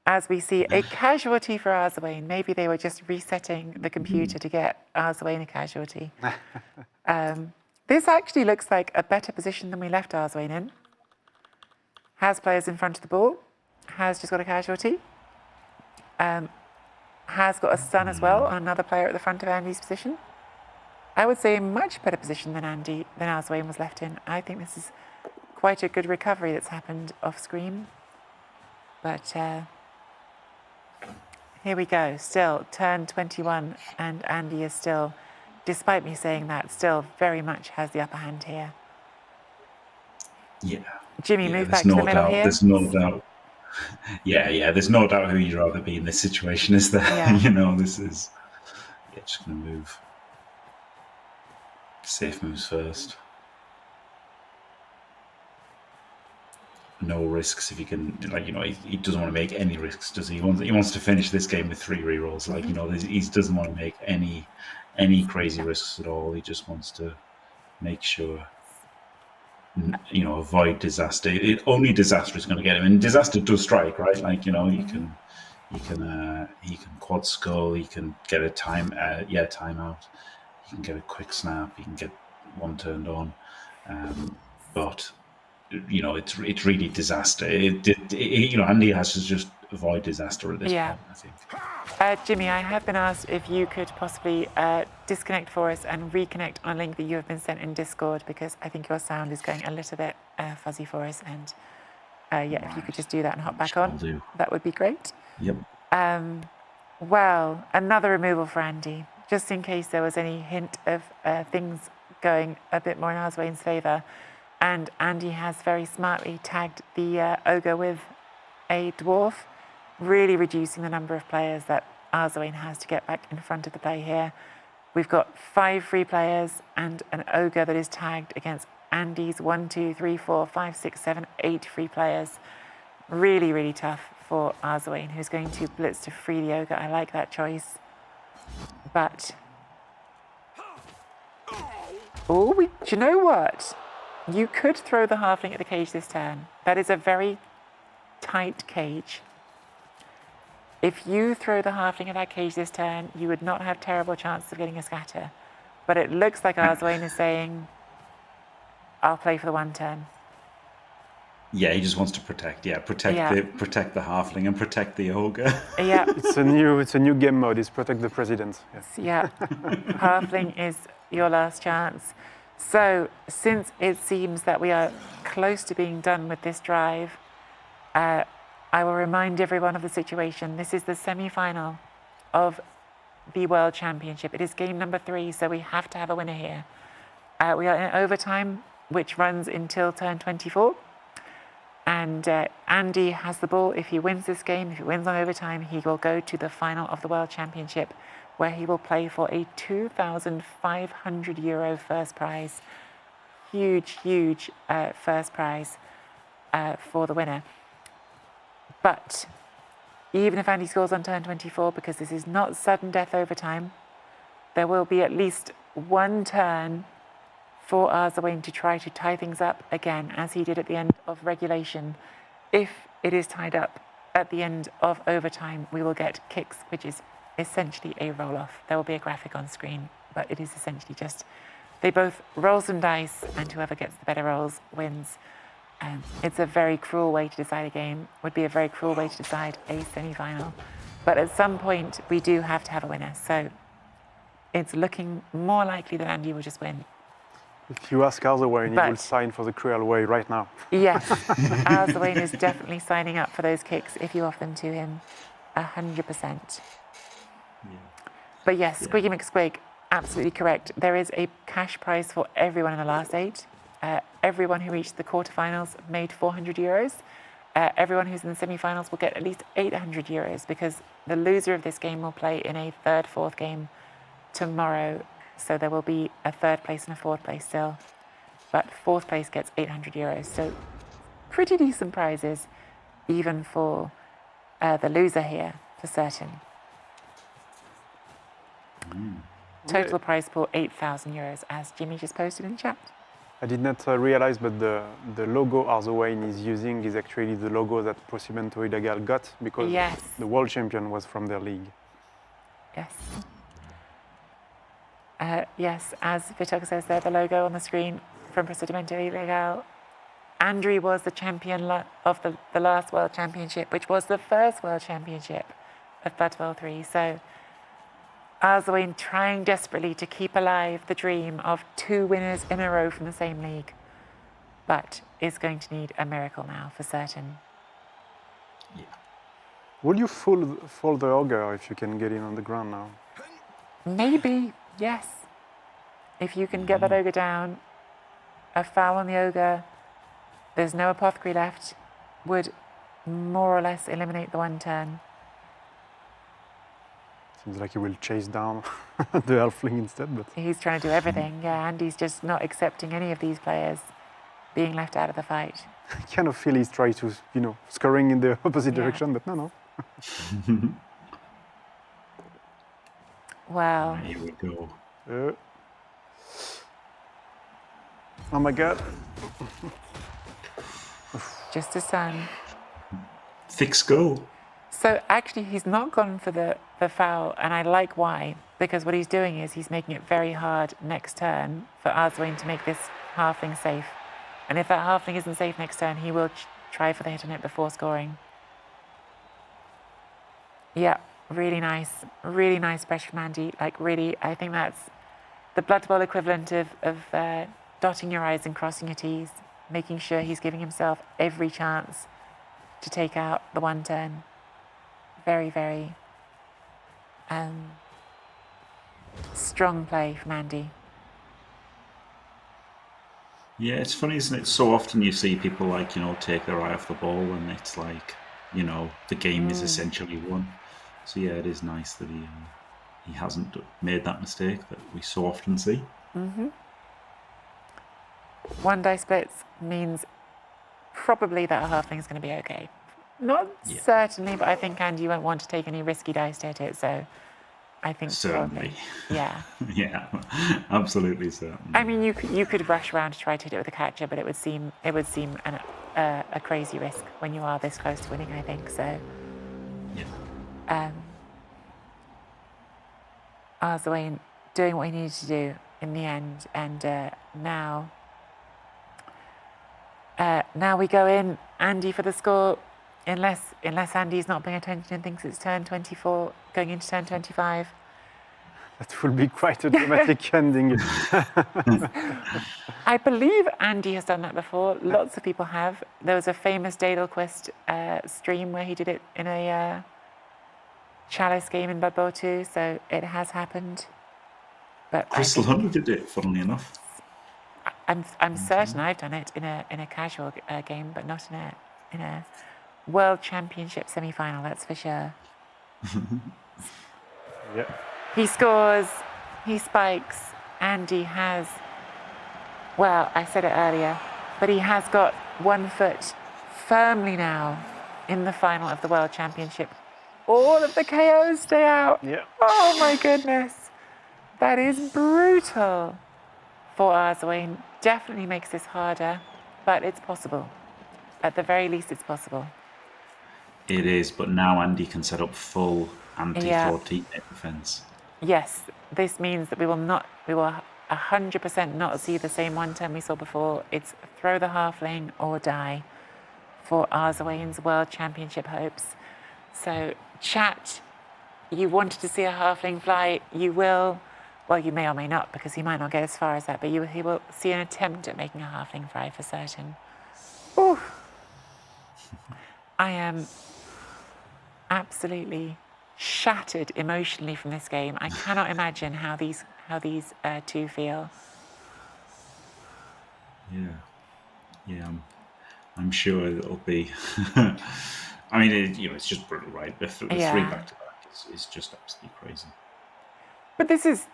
As we see a casualty for Arzowane. Maybe they were just resetting the computer to get Arzowane a casualty. This actually looks like a better position than we left Arzowane in. Has players in front of the ball. Has just got a casualty. Has got a stun as well on another player at the front of Andy's position. I would say a much better position than Arzowane was left in. I think this is quite a good recovery that's happened off screen. But here we go. Still turn 21, and Andy is still, despite me saying that, still very much has the upper hand here. Yeah. Jimmy, move back to the middle here. There's no doubt. Yeah. There's no doubt who you'd rather be in this situation, is there? Yeah. This is just going to move. Safe moves first. no risks if he can. Like, he doesn't want to make any risks, does he? He wants to finish this game with 3 rerolls. Like, he doesn't want to make any crazy risks at all. He just wants to make sure, avoid disaster. Only disaster is going to get him, and disaster does strike, right? Like, he can quad skull. He can get a timeout. He can get a quick snap. He can get one turned on, but it's really disaster. Andy has to just avoid disaster at this point, I think. Jimmy, I have been asked if you could possibly disconnect for us and reconnect on a link that you have been sent in Discord, because I think your sound is going a little bit fuzzy for us. And if you could just do that and hop back on, that would be great. Yep. Well, another removal for Andy, just in case there was any hint of things going a bit more in Arzowane's favour. And Andy has very smartly tagged the ogre with a dwarf, really reducing the number of players that Arzowane has to get back in front of the play here. We've got 5 free players and an ogre that is tagged against Andy's 1, 2, 3, 4, 5, 6, 7, 8 free players. Really, really tough for Arzowane, who's going to blitz to free the ogre. I like that choice. But, do you know what? You could throw the halfling at the cage this turn. That is a very tight cage. If you throw the halfling at that cage this turn, you would not have terrible chances of getting a scatter. But it looks like Arzowane is saying, I'll play for the 1 turn. Yeah, he just wants to protect the halfling and protect the ogre. Yeah. It's a new game mode. It's protect the president. Yeah. Halfling is your last chance. So, since it seems that we are close to being done with this drive, I will remind everyone of the situation. This is the semi-final of the World Championship. It is game number 3, so we have to have a winner here. We are in overtime, which runs until turn 24. And Andy has the ball. If he wins this game, if he wins on overtime, he will go to the final of the World Championship, where he will play for a €2,500 first prize. Huge, huge first prize for the winner. But even if Andy scores on turn 24, because this is not sudden death overtime, there will be at least 1 turn for Arzowane to try to tie things up again, as he did at the end of regulation. If it is tied up at the end of overtime, we will get kicks, which is essentially a roll-off. There will be a graphic on screen, but it is essentially just they both roll some dice, and whoever gets the better rolls wins. It's a very cruel way to decide a game. Would be a very cruel way to decide a semi-final. But at some point, we do have to have a winner. So it's looking more likely that Andy will just win. If you ask Arzowane, he will sign for the cruel way right now. Yes, Arzowane is definitely signing up for those kicks if you offer them to him, 100%. But yes, Squiggy McSquig, absolutely correct. There is a cash prize for everyone in the last 8. Everyone who reached the quarterfinals made €400. Everyone who's in the semi-finals will get at least €800, because the loser of this game will play in a 3rd, 4th game tomorrow. So there will be a 3rd place and a 4th place still. But 4th place gets €800. So pretty decent prizes, even for the loser here, for certain. Total prize pool €8,000, as Jimmy just posted in chat. I did not realize, but the logo Arzowane is using is actually the logo that Procimento Ilegal got, because the world champion was from their league. Yes. Yes, as Vitooc says there, the logo on the screen from Procedimento Ilegal. Andrew was the champion of the last World Championship, which was the first World Championship of Blood Bowl 3. So Arzowane trying desperately to keep alive the dream of 2 winners in a row from the same league, but is going to need a miracle now for certain. Yeah. Will you fold the ogre if you can get in on the ground now? Maybe, yes. If you can get that ogre down, a foul on the ogre, there's no apothecary left, would more or less eliminate the 1 turn. Seems like he will chase down the halfling instead, but he's trying to do everything. Yeah, Andy's just not accepting any of these players being left out of the fight. I kind of feel he's trying to, scoring in the opposite direction, but no. Well. Here we go. Oh my God. Just a son. Fix goal. So actually, he's not gone for the foul, and I like why, because what he's doing is he's making it very hard next turn for Arzowane to make this halfling safe. And if that halfling isn't safe next turn, he will try for the hit on it before scoring. Yeah, really nice pressure from Andy. Like really, I think that's the Blood Bowl equivalent of dotting your I's and crossing your T's, making sure he's giving himself every chance to take out the one turn. Very, very strong play from Andy. Yeah, it's funny, isn't it? So often you see people take their eye off the ball and it's like, the game is essentially won. So yeah, it is nice that he hasn't made that mistake that we so often see. Mm-hmm. One die splits means probably that a halfling is going to be okay. Not certainly, but I think Andy won't want to take any risky dice to hit it, so I think certainly. Yeah. Yeah, absolutely certain. I mean, you could rush around to try to hit it with a catcher, but it would seem a crazy risk when you are this close to winning, I think. So. Yeah. Arzowane doing what he needed to do in the end, and now we go in Andy for the score. Unless Andy's not paying attention and thinks it's turn 24, going into turn 25. That will be quite a dramatic ending. I believe Andy has done that before. Lots of people have. There was a famous Daedalquist stream where he did it in a Chalice game in Blood Bowl 2, so it has happened. But Crystal Hunter did it, funnily enough. I'm certain I've done it in a casual game, but not in a World Championship semi-final, that's for sure. Yeah. He scores, he spikes, Andy has, well, I said it earlier, but he has got 1 foot firmly now in the final of the World Championship. All of the KOs stay out. Yeah. Oh my goodness. That is brutal for Arzowane. Definitely makes this harder, but it's possible. At the very least, it's possible. It is, but now Andy can set up full anti-14 defense. Yes, this means that we will 100% not see the same one turn we saw before. It's throw the halfling or die for Arzowane's World Championship hopes. So, chat, you wanted to see a halfling fly, you will, well, you may or may not, because he might not get as far as that, but he will see an attempt at making a halfling fly for certain. Ooh. I am absolutely shattered emotionally from this game. I cannot imagine how these two feel. Yeah, I'm sure it'll be. I mean, it's just brutal, right? The 3 back to back is just absolutely crazy. But this is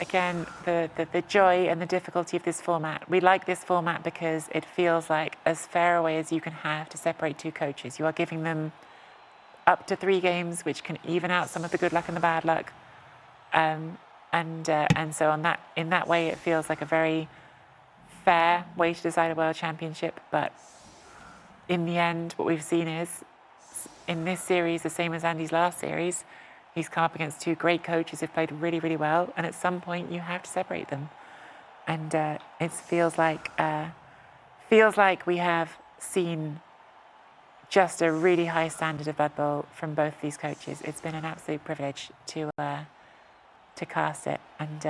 again the joy and the difficulty of this format. We like this format because it feels like as fair a way as you can have to separate two coaches. You are giving them up to 3 games, which can even out some of the good luck and the bad luck, and so in that way, it feels like a very fair way to decide a world championship. But in the end, what we've seen is in this series, the same as Andy's last series, he's come up against 2 great coaches who've played really, really well, and at some point you have to separate them. And it feels like we have seen just a really high standard of Blood Bowl from both these coaches. It's been an absolute privilege to cast it, and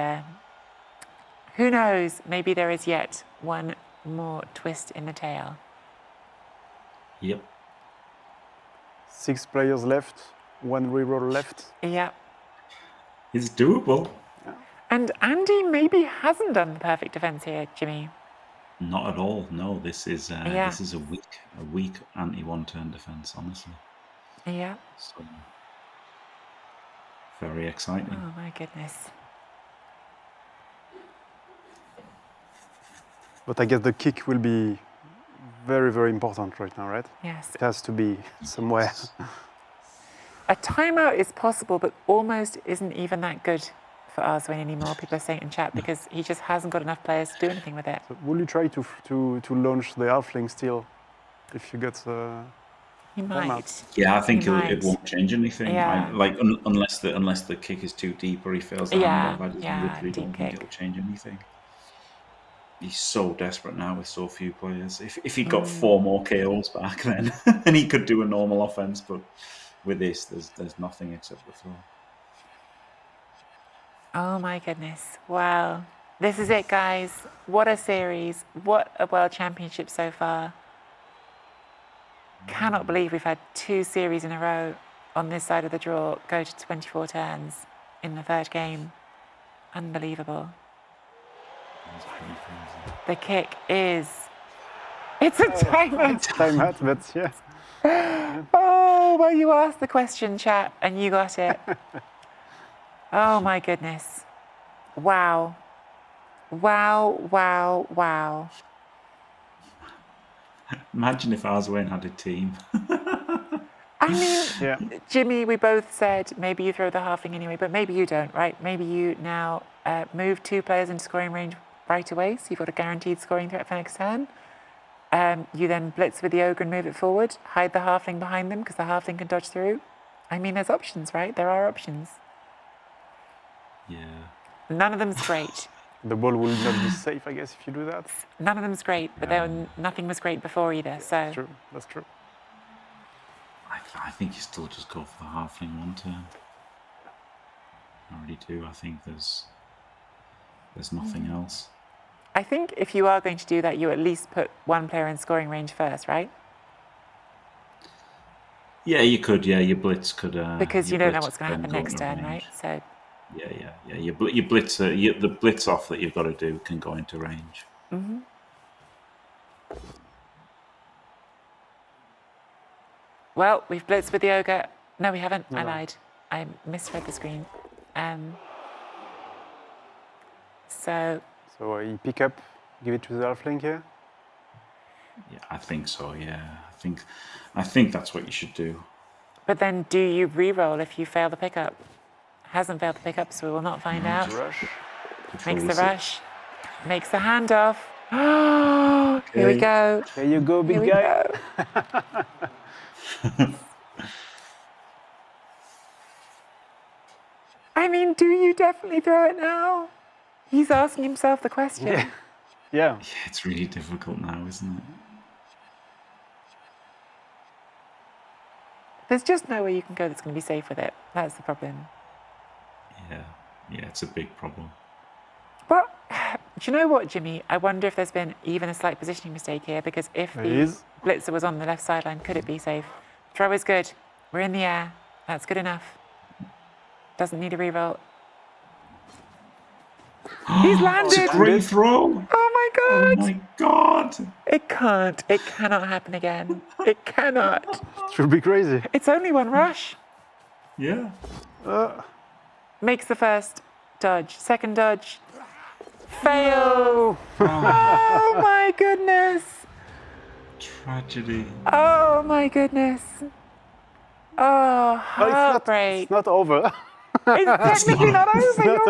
who knows? Maybe there is yet one more twist in the tale. Yep. 6 players left, 1 reroll left. Yep. It's doable. And Andy maybe hasn't done the perfect defense here, Jimmy. Not at all. No, this is a weak anti-one turn defense, honestly. Yeah. So very exciting. Oh my goodness. But I guess the kick will be very, very important right now, right? Yes. It has to be somewhere. A timeout is possible, but almost isn't even that good for Arzowane anymore, people are saying in chat, because he just hasn't got enough players to do anything with it. So will you try to launch the halfling still if you get He might. Yeah, I think it won't change anything. Yeah. Unless the kick is too deep or he fails the handoff, I just literally don't think it'll change anything. He's so desperate now with so few players. If he got 4 more KOs back, then and he could do a normal offense, but with this, there's nothing except the throw. Oh my goodness! Wow, this is it, guys. What a series! What a World Championship so far! Cannot believe we've had 2 series in a row on this side of the draw go to 24 turns in the third game. Unbelievable. The kick is... It's a timeout! It's timeout, but yeah. Oh, well, you asked the question, chat, and you got it. Oh my goodness. Wow. Wow, wow, wow. Imagine if Arzowane had a team. I mean, Jimmy, we both said maybe you throw the halfling anyway, but maybe you don't, right? Maybe you now move 2 players into scoring range right away, so you've got a guaranteed scoring threat for next turn. You then blitz with the ogre and move it forward, hide the halfling behind them because the halfling can dodge through. I mean, there's options, right? There are options. Yeah. None of them's great. The ball will not be safe, I guess, if you do that. None of them's great, but nothing was great before either, so... That's true, that's true. I think you still just go for the halfling 1 turn. I really do. I think there's nothing else. I think if you are going to do that, you at least put 1 player in scoring range first, right? Yeah, you could. Yeah, your blitz could. Because you don't know what's going to happen next turn, right? So. Yeah. Your blitz, the blitz off that you've got to do can go into range. Mm-hmm. Well, we've blitzed with the ogre. No, we haven't. No. I lied. I misread the screen. So you pick up, give it to the halfling here? Yeah, I think so, yeah. I think that's what you should do. But then do you re-roll if you fail the pickup? Hasn't failed the pickup, so we will not find out. Rush. Makes the rush. Makes the handoff. Oh, here we go. There you go, big guy. I mean, do you definitely throw it now? He's asking himself the question. Yeah, it's really difficult now, isn't it? There's just nowhere you can go that's going to be safe with it. That's the problem. Yeah, it's a big problem. But do you know what, Jimmy? I wonder if there's been even a slight positioning mistake here, because if the blitzer was on the left sideline, could it be safe? Throw is good. We're in the air. That's good enough. Doesn't need a reroll. He's landed! It's a great throw! Oh my god! Oh my god! It can't. It cannot happen again. It cannot. It should be crazy. It's only 1 rush. Yeah. Makes the first dodge. Second dodge. Fail! Oh my goodness! Tragedy. Oh my goodness! Oh, heartbreak. It's not over. It's technically not over, you're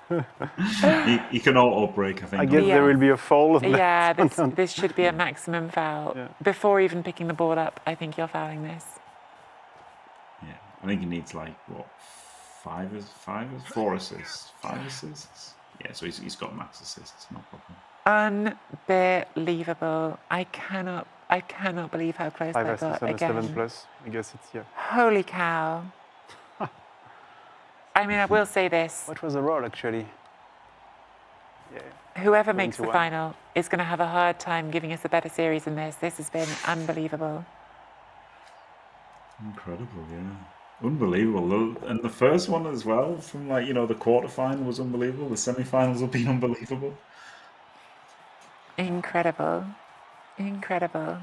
right. You can auto break, I think. I guess there will be a fall. Yeah, this should be a maximum foul. Yeah. Before even picking the ball up, I think you're fouling this. Yeah, I think he needs like, what, 4 assists? 5 assists? Yeah, so he's got max assists, no problem. Unbelievable. I cannot believe how close that got again. 7 plus, I guess it's, yeah. Holy cow. I mean, I will say this. What was the roll, actually? Yeah. Whoever makes the final is going to have a hard time giving us a better series than this. This has been unbelievable. Incredible, yeah. Unbelievable. And the first one as well, from the quarterfinal was unbelievable. The semi-finals have been unbelievable. Incredible. Incredible.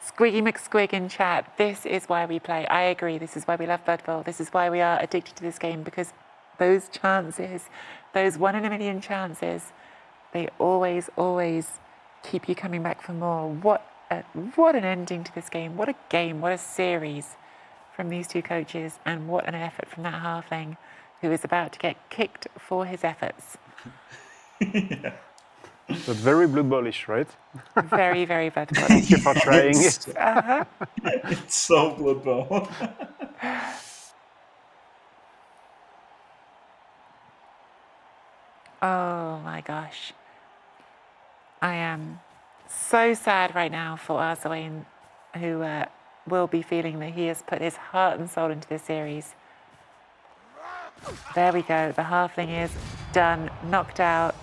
Squiggy McSquig in chat. This is why we play. I agree. This is why we love Blood Bowl. This is why we are addicted to this game, because those chances, those 1 in a million chances, they always keep you coming back for more. What an ending to this game. What a game. What a series from these two coaches. And what an effort from that halfling who is about to get kicked for his efforts. Yeah. But very Blood Bowl-ish, right? Very, very Blood Bowl. Thank you for trying. It's so Blood Bowl. Oh my gosh. I am so sad right now for Arzowane, who will be feeling that he has put his heart and soul into this series. There we go. The halfling is done, knocked out.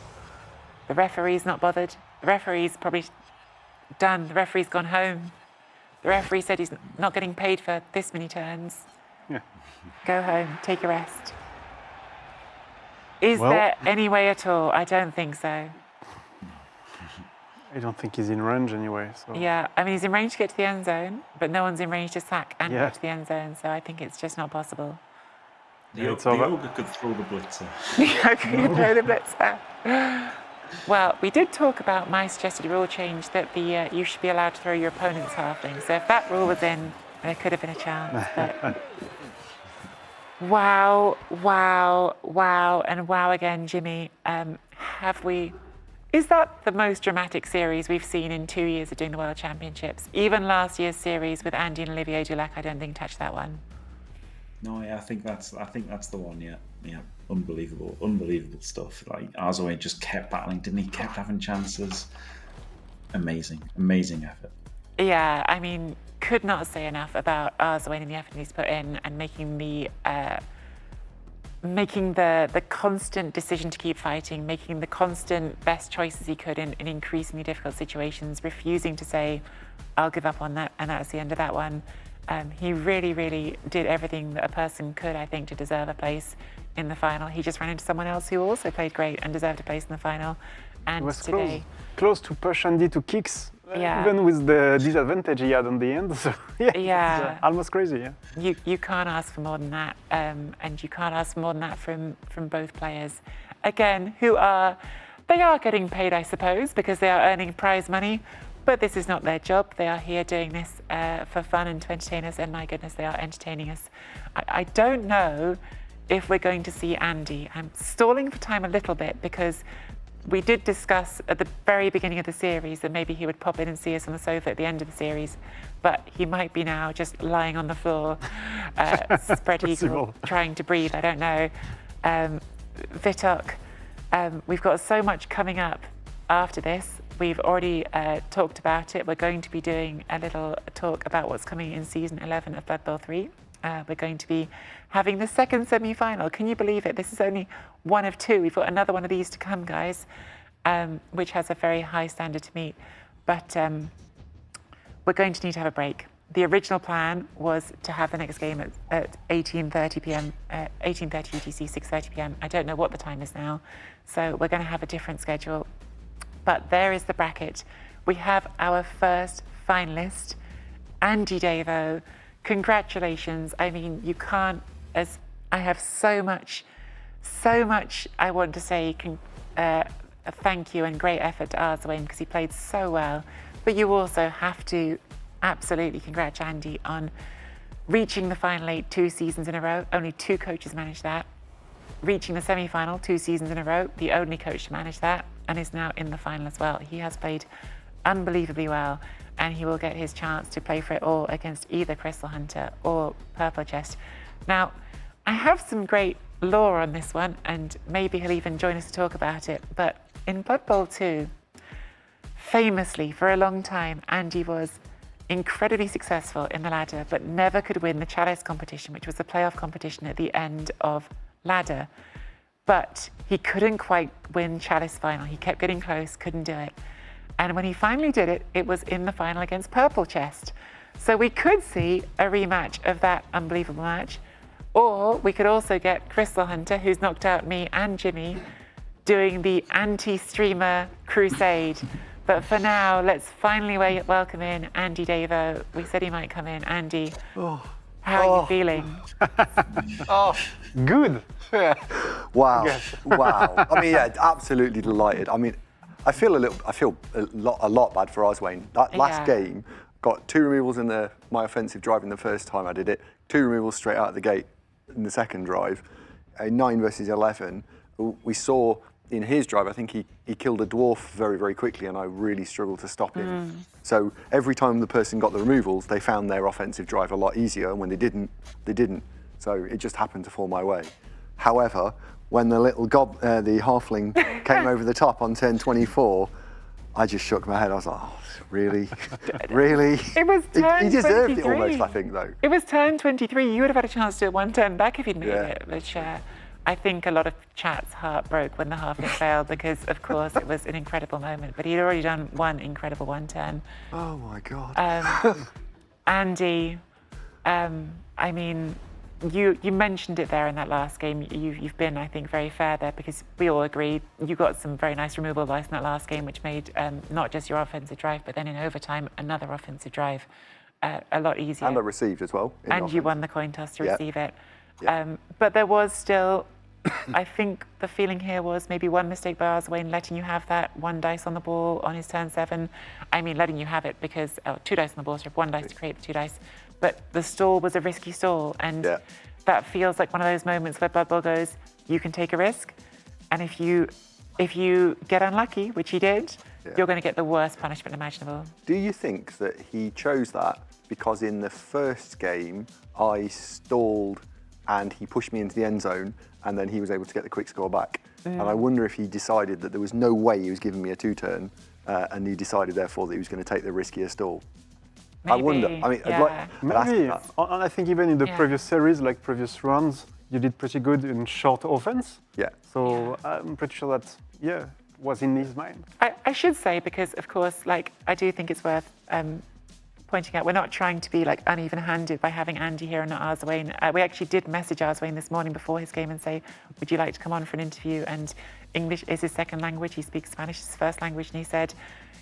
The referee's not bothered. The referee's probably done. The referee's gone home. The referee said he's not getting paid for this many turns. Yeah. Go home, take a rest. Is there any way at all? I don't think so. I don't think he's in range anyway. So. Yeah, I mean, he's in range to get to the end zone, but no one's in range to sack and get to the end zone, so I think it's just not possible. The ogre could throw the blitzer. The ogre could throw the blitzer. Well, we did talk about my suggested rule change that you should be allowed to throw your opponent's halfling. So if that rule was in, there could have been a chance. But wow, and wow again, Jimmy. Is that the most dramatic series we've seen in 2 years of doing the World Championships? Even last year's series with Andy and Olivier Dulac, I don't think touched that one. No, yeah, I think that's the one. Yeah, unbelievable stuff. Like Arzowane just kept battling, didn't he? Kept having chances. Amazing effort. Yeah, I mean, could not say enough about Arzowane and the effort he's put in and making the constant decision to keep fighting, making the constant best choices he could in increasingly difficult situations, refusing to say, I'll give up on that, and that's the end of that one. He really, really did everything that a person could, I think, to deserve a place in the final. He just ran into someone else who also played great and deserved a place in the final. And it was today, close to push Andy to kicks, yeah. Even with the disadvantage he had on the end. So yeah, it's, almost crazy. Yeah, you can't ask for more than that, and you can't ask for more than that from both players. Again, they are getting paid, I suppose, because they are earning prize money. But this is not their job. They are here doing this for fun and to entertain us, and my goodness, they are entertaining us. I don't know if we're going to see Andy. I'm stalling for time a little bit because we did discuss at the very beginning of the series that maybe he would pop in and see us on the sofa at the end of the series, but he might be now just lying on the floor, spread eagle, trying to breathe. I don't know. Vitooc, we've got so much coming up after this. We've already talked about it. We're going to be doing a little talk about what's coming in season 11 of Blood Bowl 3. We're going to be having the second semi-final. Can you believe it? This is only one of two. We've got another one of these to come, guys, which has a very high standard to meet. But we're going to need to have a break. The original plan was to have the next game at 18:30 p.m., 18:30 UTC, 6:30 p.m. I don't know what the time is now. So we're going to have a different schedule. But there is the bracket. We have our first finalist, AndyDavo. Congratulations. I mean, you can't, as I have so much I want to say a thank you and great effort to Arzowane because he played so well. But you also have to absolutely congratulate Andy on reaching the final 8 2 seasons in a row. Only 2 coaches managed that. Reaching the semi-final 2 seasons in a row, the only coach to manage that, and is now in the final as well. He has played unbelievably well, and he will get his chance to play for it all against either Crystal Hunter or Purple Chest. Now, I have some great lore on this one, and maybe he'll even join us to talk about it, but in Blood Bowl 2, famously, for a long time, Andy was incredibly successful in the ladder, but never could win the Chalice competition, which was the playoff competition at the end of ladder. But he couldn't quite win Chalice final. He kept getting close, couldn't do it. And when he finally did it, it was in the final against Purple Chest. So we could see a rematch of that unbelievable match. Or we could also get Crystal Hunter, who's knocked out me and Jimmy, doing the anti-streamer crusade. But for now, let's finally welcome in AndyDavo. We said he might come in. Andy, how are you feeling? Good. Wow. I mean, yeah, absolutely delighted. I mean, I feel a lot bad for Arzowane. That last game got 2 removals in my offensive drive in the first time I did it, 2 removals straight out of the gate in the second drive, a 9 versus 11. We saw in his drive, I think he killed a dwarf very, very quickly, and I really struggled to stop him. So every time the person got the removals, they found their offensive drive a lot easier, and when they didn't, they didn't. So it just happened to fall my way. However, when the little the halfling came over the top on turn 24, I just shook my head. I was like, oh, really? Really? It was turn he deserved 23. it almost, I think, though. It was turn 23. You would have had a chance to do it 1 turn back if you'd made it, which I think a lot of chat's heart broke when the halfling failed because, of course, it was an incredible moment. But he'd already done 1 incredible 1 turn. Oh, my God. Andy, I mean, you mentioned it there in that last game. You've been, I think, very fair there because we all agreed you got some very nice removal advice in that last game, which made not just your offensive drive, but then in overtime, another offensive drive a lot easier. And I received as well. And you won the coin toss to receive it. Yeah. But there was still, I think the feeling here was maybe 1 mistake by Arzowane letting you have that 1 dice on the ball on his turn 7. I mean, letting you have it because 2 dice on the ball, so you have 1 dice to create the 2 dice. But the stall was a risky stall, and that feels like one of those moments where Blood Bowl goes, you can take a risk, and if you get unlucky, which he did, you're going to get the worst punishment imaginable. Do you think that he chose that because in the first game I stalled and he pushed me into the end zone, and then he was able to get the quick score back? And I wonder if he decided that there was no way he was giving me a 2-turn, and he decided therefore that he was going to take the riskier stall. Maybe, I wonder. I mean, maybe. I think even in the previous series, like previous rounds, you did pretty good in short offense. Yeah. So I'm pretty sure that, was in his mind. I should say, because of course, like, I do think it's worth pointing out, we're not trying to be like uneven-handed by having Andy here and not Arzowane. We actually did message Arzowane this morning before his game and say, would you like to come on for an interview? And English is his second language. He speaks Spanish as his first language. And he said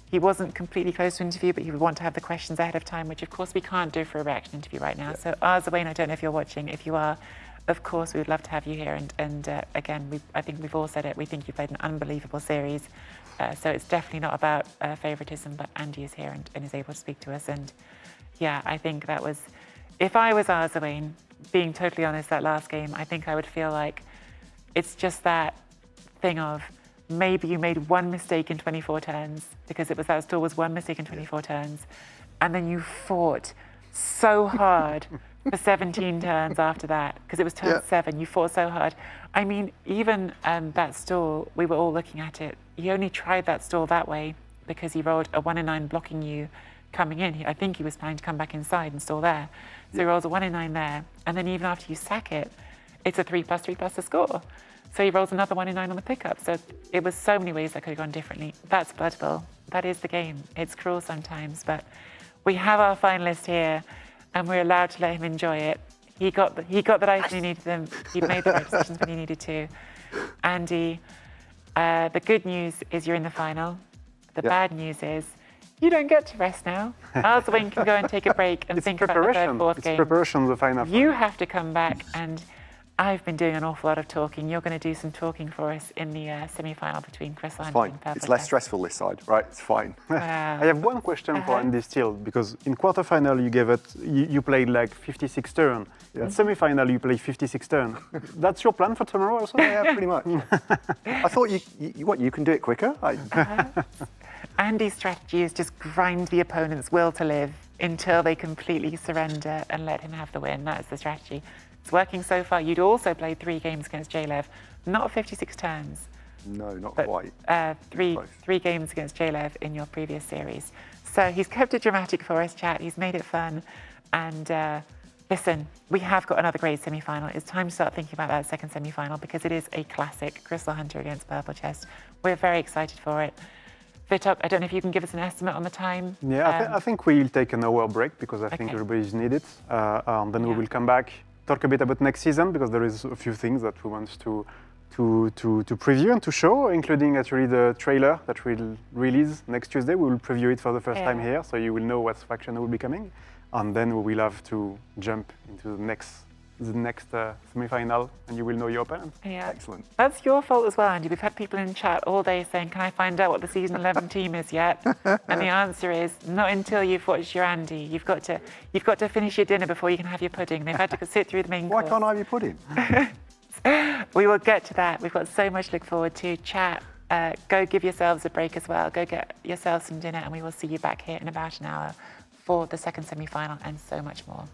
he wasn't completely close to interview, but he would want to have the questions ahead of time, which of course we can't do for a reaction interview right now. So Arzowane, I don't know if you're watching. If you are, of course, we would love to have you here. And again, I think we've all said it. We think you played an unbelievable series. So it's definitely not about favoritism, but Andy is here and is able to speak to us. And yeah, I think that was, if I was Arzowane, being totally honest, that last game, I think I would feel like it's just that thing of maybe you made 1 mistake in 24 turns because that still was 1 mistake in 24 turns. And then you fought so hard for 17 turns after that, because it was turn 7, you fought so hard. I mean, even that stall, we were all looking at it. He only tried that stall that way because he rolled a 1 in 9 blocking you coming in. I think he was planning to come back inside and stall there. So he rolls a 1 in 9 there. And then even after you sack it, it's a 3+3+ a score. So he rolls another 1 in 9 on the pickup. So it was so many ways that could have gone differently. That's Blood Bowl. That is the game. It's cruel sometimes, but we have our finalist here and we're allowed to let him enjoy it. He got the dice when he needed them. He made the right decisions when he needed to. Andy, the good news is you're in the final. The bad news is you don't get to rest now. Arzowane can go and take a break and think about the 3rd, 4th game. It's preparation, the final. You have to come back, and I've been doing an awful lot of talking. You're going to do some talking for us in the semi-final between Chris and Purple. It's less Chest. stressful this side, right? It's fine. I have one question for Andy still, because in quarterfinal you played like 56 turns. In semi-final you played 56 turns. That's your plan for tomorrow also? Yeah, pretty much. I thought you can do it quicker. Andy's strategy is just grind the opponent's will to live until they completely surrender and let him have the win. That's the strategy. It's working so far. You'd also played 3 games against Jalev, not 56 turns. No, not but, quite. Three games against Jalev in your previous series. So he's kept it dramatic for us, chat. He's made it fun. And listen, we have got another great semi-final. It's time to start thinking about that second semi-final because it is a classic, Crystal Hunter against Purple Chest. We're very excited for it. Vitooc, I don't know if you can give us an estimate on the time. Yeah, I think we'll take an hour break because I think everybody's needed. Then we will come back, talk a bit about next season because there is a few things that we want to preview and to show, including actually the trailer that we'll release next Tuesday. We will preview it for the first time here, so you will know what faction will be coming. And then we will have to jump into the the next semi-final, and you will know your opponent. Yeah. Excellent. That's your fault as well, Andy. We've had people in chat all day saying, can I find out what the season 11 team is yet? And the answer is, not until you've watched your Andy. You've got to finish your dinner before you can have your pudding. They've had to sit through the main course. Why can't I have your pudding? We will get to that. We've got so much to look forward to. Chat, go give yourselves a break as well. Go get yourselves some dinner, and we will see you back here in about an hour for the second semi-final and so much more.